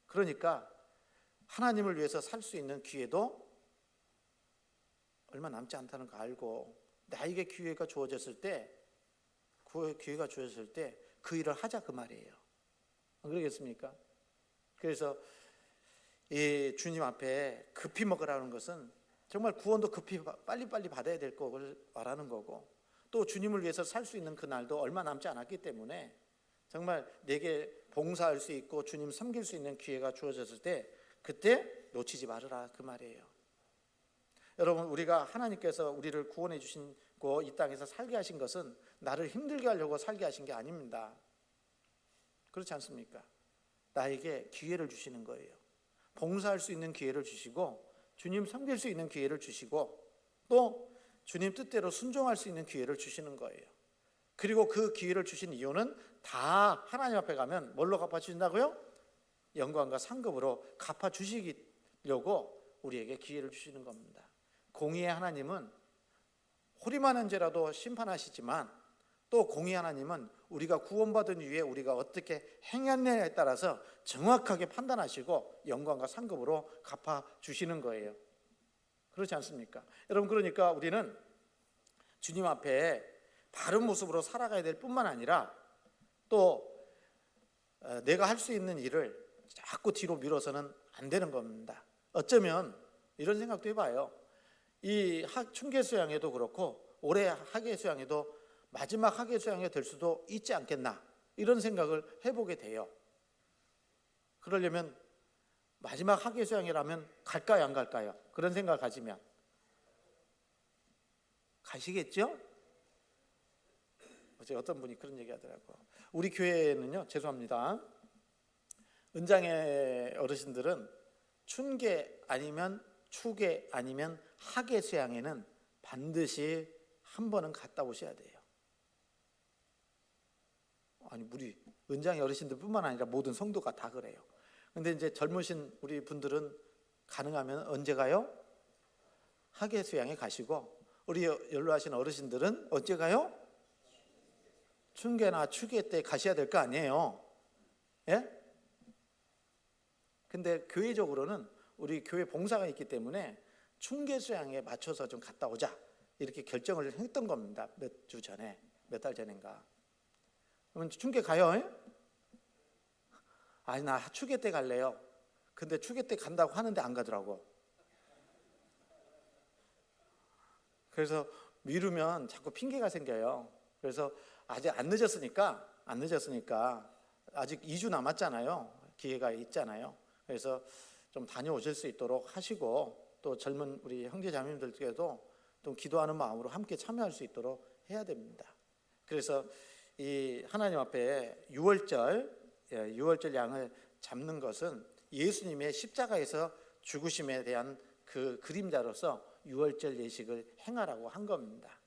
그러니까 하나님을 위해서 살 수 있는 기회도 얼마 남지 않다는 거 알고 나에게 기회가 주어졌을 때 그 일을 하자, 그 말이에요. 안 그러겠습니까? 그래서 이 주님 앞에 급히 먹으라는 것은 정말 구원도 급히 빨리빨리 받아야 될 것을 말하는 거고, 또 주님을 위해서 살 수 있는 그 날도 얼마 남지 않았기 때문에 정말 내게 봉사할 수 있고 주님 섬길 수 있는 기회가 주어졌을 때 그때 놓치지 말으라, 그 말이에요. 여러분, 우리가 하나님께서 우리를 구원해 주시고 이 땅에서 살게 하신 것은 나를 힘들게 하려고 살게 하신 게 아닙니다. 그렇지 않습니까? 나에게 기회를 주시는 거예요. 봉사할 수 있는 기회를 주시고 주님 섬길 수 있는 기회를 주시고 또 주님 뜻대로 순종할 수 있는 기회를 주시는 거예요. 그리고 그 기회를 주신 이유는 다 하나님 앞에 가면 뭘로 갚아주신다고요? 영광과 상급으로 갚아주시려고 우리에게 기회를 주시는 겁니다. 공의의 하나님은 호리만한 죄라도 심판하시지만 또 공의 하나님은 우리가 구원받은 이후에 우리가 어떻게 행했느냐에 따라서 정확하게 판단하시고 영광과 상급으로 갚아주시는 거예요. 그렇지 않습니까? 여러분, 그러니까 우리는 주님 앞에 바른 모습으로 살아가야 될 뿐만 아니라 또 내가 할 수 있는 일을 자꾸 뒤로 미뤄서는 안 되는 겁니다. 어쩌면 이런 생각도 해봐요. 이 춘계수양회도 그렇고 올해 학예수양회도 마지막 학예수양회 될 수도 있지 않겠나, 이런 생각을 해보게 돼요. 그러려면 마지막 학예수양회라면 갈까요, 안 갈까요? 그런 생각을 가지면 가시겠죠? 어제 어떤 분이 그런 얘기 하더라고요. 우리 교회는요, 죄송합니다, 은장의 어르신들은 춘계 아니면 추계 아니면 학예수양회는 반드시 한 번은 갔다 오셔야 돼요. 아니, 우리 은장의 어르신들 뿐만 아니라 모든 성도가 다 그래요. 근데 이제 젊으신 우리 분들은 가능하면 언제 가요? 학예수양회 가시고, 우리 연로하신 어르신들은 언제 가요? 춘계나 추계 때 가셔야 될 거 아니에요. 예? 근데 교회적으로는 우리 교회 봉사가 있기 때문에 충계 수양에 맞춰서 좀 갔다 오자 이렇게 결정을 했던 겁니다. 몇 주 전에, 몇 달 전인가. 그러면 충계 가요? 아니 나 추계 때 갈래요. 근데 추계 때 간다고 하는데 안 가더라고. 그래서 미루면 자꾸 핑계가 생겨요. 그래서 아직 안 늦었으니까 아직 2주 남았잖아요. 기회가 있잖아요. 그래서 좀 다녀오실 수 있도록 하시고, 또 젊은 우리 형제 자매님들께도 좀 기도하는 마음으로 함께 참여할 수 있도록 해야 됩니다. 그래서 이 하나님 앞에 유월절 양을 잡는 것은 예수님의 십자가에서 죽으심에 대한 그 그림자로서 유월절 예식을 행하라고 한 겁니다.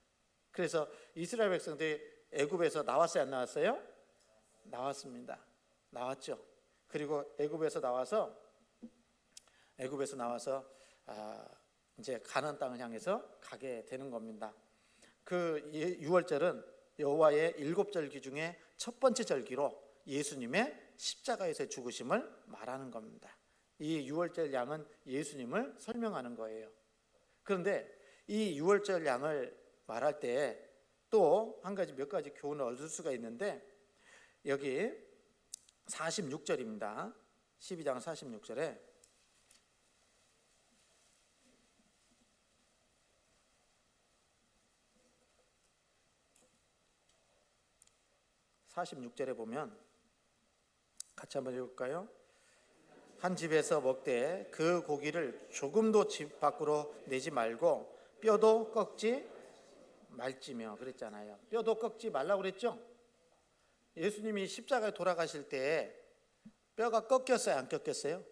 그래서 이스라엘 백성들이 애굽에서 나왔어요, 안 나왔어요? 나왔습니다. 나왔죠. 그리고 애굽에서 나와서 이제 가나안 땅을 향해서 가게 되는 겁니다. 그 유월절은 여호와의 7절기 중에 첫 번째 절기로 예수님의 십자가에서 죽으심을 말하는 겁니다. 이 유월절 양은 예수님을 설명하는 거예요. 그런데 이 유월절 양을 말할 때 또 한 가지 몇 가지 교훈을 얻을 수가 있는데, 여기 46절입니다. 12장 46절에 보면 같이 한번 읽을까요? 한 집에서 먹되 그 고기를 조금도 집 밖으로 내지 말고 뼈도 꺾지 말지며 그랬잖아요. 뼈도 꺾지 말라고 그랬죠? 예수님이 십자가에 돌아가실 때 뼈가 꺾였어요, 안 꺾였어요?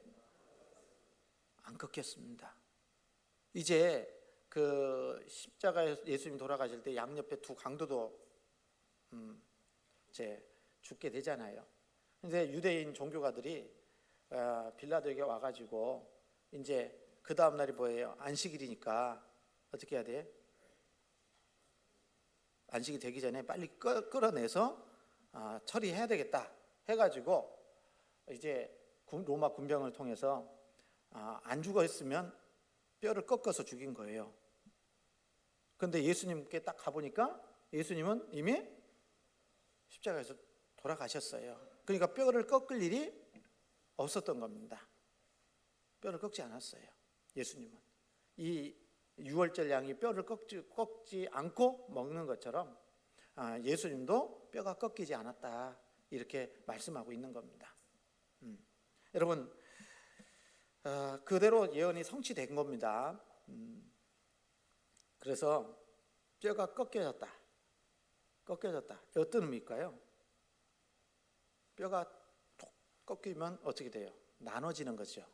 안 꺾였습니다. 이제 그 십자가에 예수님 돌아가실 때 양옆에 두 강도도 이제 죽게 되잖아요. 근데 유대인 종교가들이 빌라도에게 와가지고 이제 그 다음 날이 뭐예요? 안식일이니까 어떻게 해야 돼? 안식이 되기 전에 빨리 끌어내서 처리해야 되겠다 해가지고 이제 로마 군병을 통해서 안 죽어 있으면 뼈를 꺾어서 죽인 거예요. 그런데 예수님께 딱 가보니까 예수님은 이미 십자가에서 돌아가셨어요. 그러니까 뼈를 꺾을 일이 없었던 겁니다. 뼈를 꺾지 않았어요. 예수님은 이 유월절 양이 뼈를 꺾지 않고 먹는 것처럼 예수님도 뼈가 꺾이지 않았다, 이렇게 말씀하고 있는 겁니다. 여러분, 그대로 예언이 성취된 겁니다. 그래서 뼈가 꺾여졌다. 어떤 의미일까요? 뼈가 톡 꺾이면 어떻게 돼요? 나눠지는 거죠.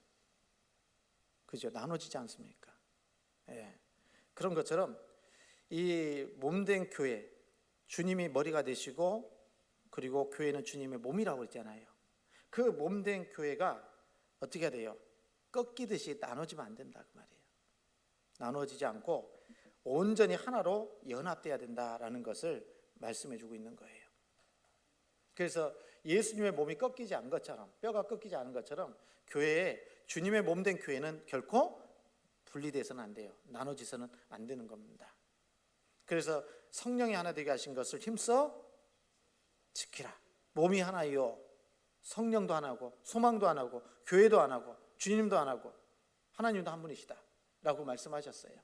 그죠? 나눠지지 않습니까? 예. 그런 것처럼 이 몸된 교회, 주님이 머리가 되시고 그리고 교회는 주님의 몸이라고 했잖아요. 그 몸된 교회가 어떻게 돼요? 꺾이듯이 나눠지면 안 된다 그 말이에요. 나눠지지 않고 온전히 하나로 연합돼야 된다라는 것을 말씀해 주고 있는 거예요. 그래서 예수님의 몸이 꺾이지 않은 것처럼, 뼈가 꺾이지 않은 것처럼 주님의 몸된 교회는 결코 분리돼서는 안 돼요. 나눠지서는 안 되는 겁니다. 그래서 성령이 하나 되게 하신 것을 힘써 지키라. 몸이 하나요. 성령도 하나고 소망도 하나고 교회도 하나고 주님도 하나고 하나님도 한 분이시다 라고 말씀하셨어요.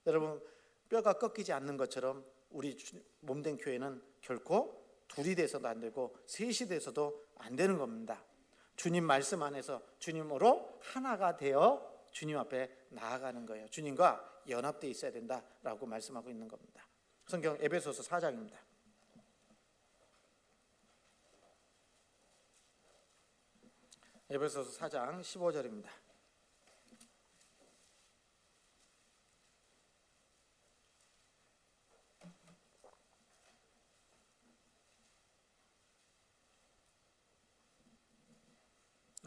여러분, 뼈가 꺾이지 않는 것처럼 우리 몸된 교회는 결코 둘이 돼서도 안 되고 셋이 돼서도 안 되는 겁니다. 주님 말씀 안에서 주님으로 하나가 되어 주님 앞에 나아가는 거예요. 주님과 연합되어 있어야 된다라고 말씀하고 있는 겁니다. 성경 에베소서 4장입니다. 에베소서 4장 15절입니다.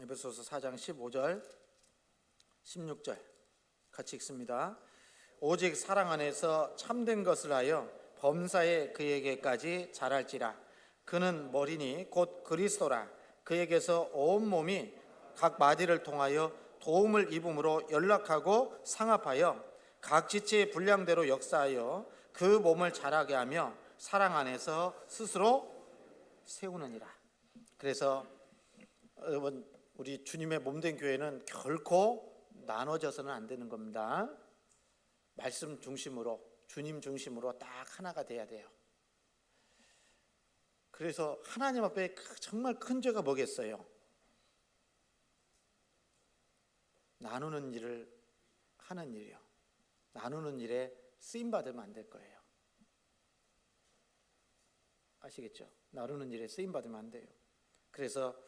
에베소서 4장 15절 16절 같이 읽습니다. 오직 사랑 안에서 참된 것을 하여 범사에 그에게까지 자랄지라. 그는 머리니 곧 그리스도라. 그에게서 온 몸이 각 마디를 통하여 도움을 입음으로 연락하고 상합하여 각 지체의 분량대로 역사하여 그 몸을 자라게 하며 사랑 안에서 스스로 세우느니라. 그래서 여러분, 우리 주님의 몸된 교회는 결코 나눠져서는 안 되는 겁니다. 말씀 중심으로, 주님 중심으로 딱 하나가 돼야 돼요. 그래서 하나님 앞에 정말 큰 죄가 뭐겠어요? 나누는 일을 하는 일이요. 나누는 일에 쓰임 받으면 안 될 거예요. 아시겠죠? 나누는 일에 쓰임 받으면 안 돼요. 그래서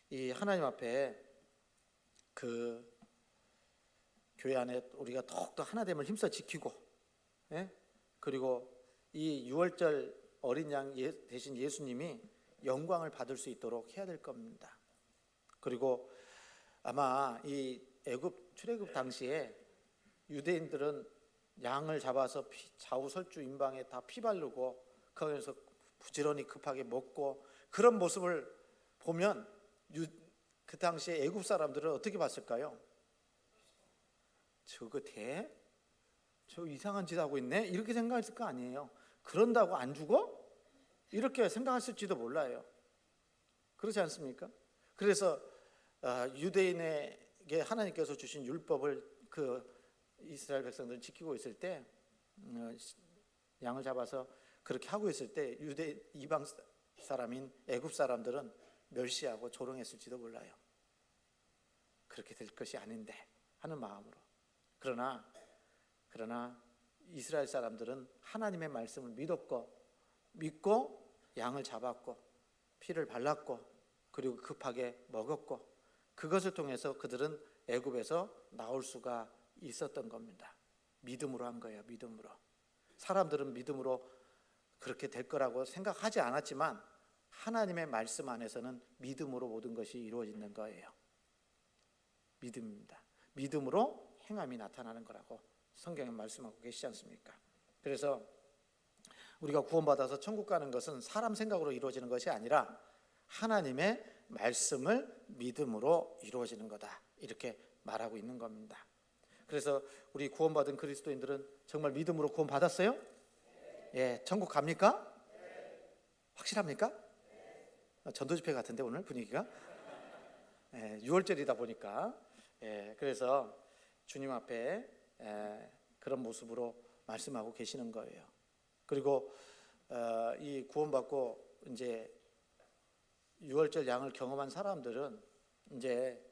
이 하나님 앞에 그 교회 안에 우리가 더욱더 하나됨을 힘써 지키고, 그리고 이 유월절 어린 양 대신 예수님이 영광을 받을 수 있도록 해야 될 겁니다. 그리고 아마 이 애굽 출애굽 당시에 유대인들은 양을 잡아서 좌우설주 임방에 다 피 바르고 거기서 부지런히 급하게 먹고, 그런 모습을 보면 그 당시에 애굽 사람들은 어떻게 봤을까요? 저거 돼? 저 이상한 짓 하고 있네? 이렇게 생각했을 거 아니에요. 그런다고 안 죽어? 이렇게 생각했을지도 몰라요. 그렇지 않습니까? 그래서 유대인에게 하나님께서 주신 율법을 그 이스라엘 백성들은 지키고 있을 때, 양을 잡아서 그렇게 하고 있을 때 유대 이방 사람인 애굽 사람들은 멸시하고 조롱했을지도 몰라요. 그렇게 될 것이 아닌데 하는 마음으로. 그러나 이스라엘 사람들은 하나님의 말씀을 믿고 양을 잡았고 피를 발랐고 그리고 급하게 먹었고, 그것을 통해서 그들은 애굽에서 나올 수가 있었던 겁니다. 믿음으로 한 거예요. 믿음으로. 사람들은 믿음으로 그렇게 될 거라고 생각하지 않았지만 하나님의 말씀 안에서는 믿음으로 모든 것이 이루어지는 거예요. 믿음입니다. 믿음으로 행함이 나타나는 거라고 성경에 말씀하고 계시지 않습니까? 그래서 우리가 구원받아서 천국 가는 것은 사람 생각으로 이루어지는 것이 아니라 하나님의 말씀을 믿음으로 이루어지는 거다, 이렇게 말하고 있는 겁니다. 그래서 우리 구원받은 그리스도인들은 정말 믿음으로 구원받았어요? 예, 천국 갑니까? 확실합니까? 전도집회 같은데 오늘 분위기가? 예, 6월절이다 보니까. 예, 그래서 주님 앞에 그런 모습으로 말씀하고 계시는 거예요. 그리고 이 구원받고 이제 6월절 양을 경험한 사람들은 이제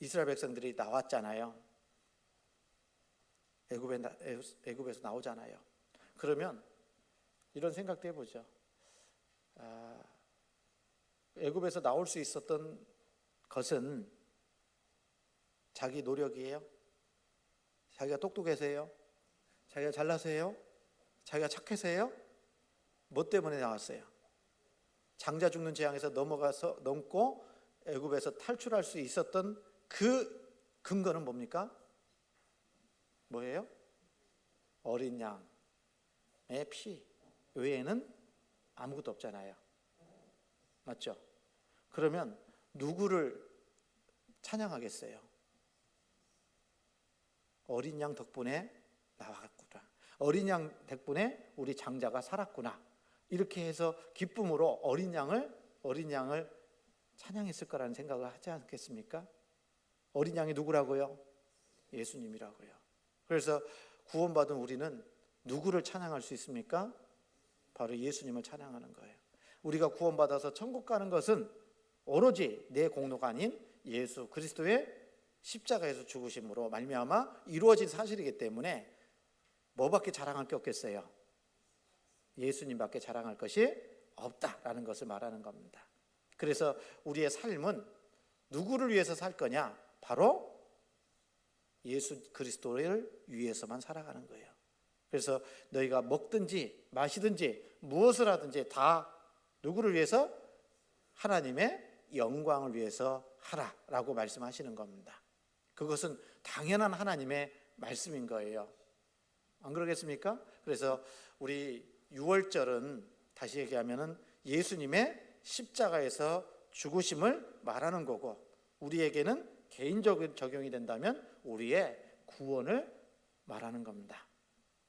이스라엘 백성들이 나왔잖아요. 애굽에서 나오잖아요. 그러면 이런 생각도 해보죠. 애굽에서 나올 수 있었던 것은 자기 노력이에요? 자기가 똑똑해서요? 자기가 잘나서요? 자기가 착해서요? 뭐 때문에 나왔어요? 장자 죽는 재앙에서 넘고 애굽에서 탈출할 수 있었던 그 근거는 뭡니까? 뭐예요? 어린 양의 피 외에는 아무것도 없잖아요. 맞죠? 그러면 누구를 찬양하겠어요? 어린 양 덕분에 나왔구나. 어린 양 덕분에 우리 장자가 살았구나. 이렇게 해서 기쁨으로 어린 양을 찬양했을 거라는 생각을 하지 않겠습니까? 어린 양이 누구라고요? 예수님이라고요. 그래서 구원받은 우리는 누구를 찬양할 수 있습니까? 바로 예수님을 찬양하는 거예요. 우리가 구원받아서 천국 가는 것은 오로지 내 공로가 아닌 예수 그리스도의 십자가에서 죽으심으로 말미암아 이루어진 사실이기 때문에 뭐밖에 자랑할 게 없겠어요? 예수님밖에 자랑할 것이 없다라는 것을 말하는 겁니다. 그래서 우리의 삶은 누구를 위해서 살 거냐? 바로 예수 그리스도를 위해서만 살아가는 거예요. 그래서 너희가 먹든지 마시든지 무엇을 하든지 다 누구를 위해서? 하나님의 영광을 위해서 하라라고 말씀하시는 겁니다. 그것은 당연한 하나님의 말씀인 거예요. 안 그러겠습니까? 그래서 우리 6월절은 다시 얘기하면은 예수님의 십자가에서 죽으심을 말하는 거고, 우리에게는 개인적인 적용이 된다면 우리의 구원을 말하는 겁니다.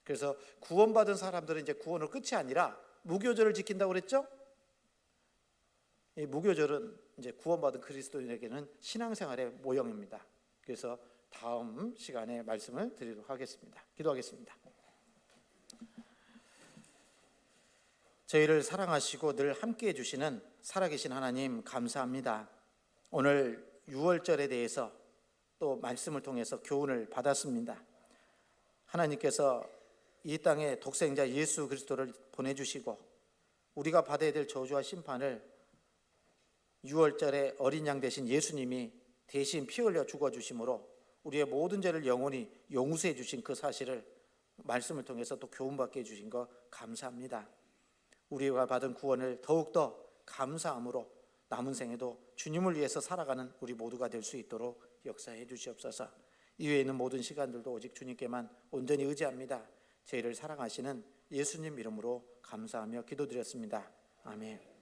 그래서 구원받은 사람들은 이제 구원의 끝이 아니라 무교절을 지킨다고 그랬죠? 이 무교절은 이제 구원받은 그리스도인에게는 신앙생활의 모형입니다. 그래서 다음 시간에 말씀을 드리도록 하겠습니다. 기도하겠습니다. 저희를 사랑하시고 늘 함께해 주시는 살아계신 하나님, 감사합니다. 오늘 6월절에 대해서 또 말씀을 통해서 교훈을 받았습니다. 하나님께서 이 땅에 독생자 예수 그리스도를 보내주시고 우리가 받아야 될 저주와 심판을 6월절에 어린 양 대신 예수님이 대신 피 흘려 죽어주심으로 우리의 모든 죄를 영원히 용서해 주신 그 사실을 말씀을 통해서 또 교훈받게 해주신 거 감사합니다. 우리가 받은 구원을 더욱더 감사함으로 남은 생에도 주님을 위해서 살아가는 우리 모두가 될 수 있도록 역사해 주시옵소서. 이외에 있는 모든 시간들도 오직 주님께만 온전히 의지합니다. 저희를 사랑하시는 예수님 이름으로 감사하며 기도드렸습니다. 아멘.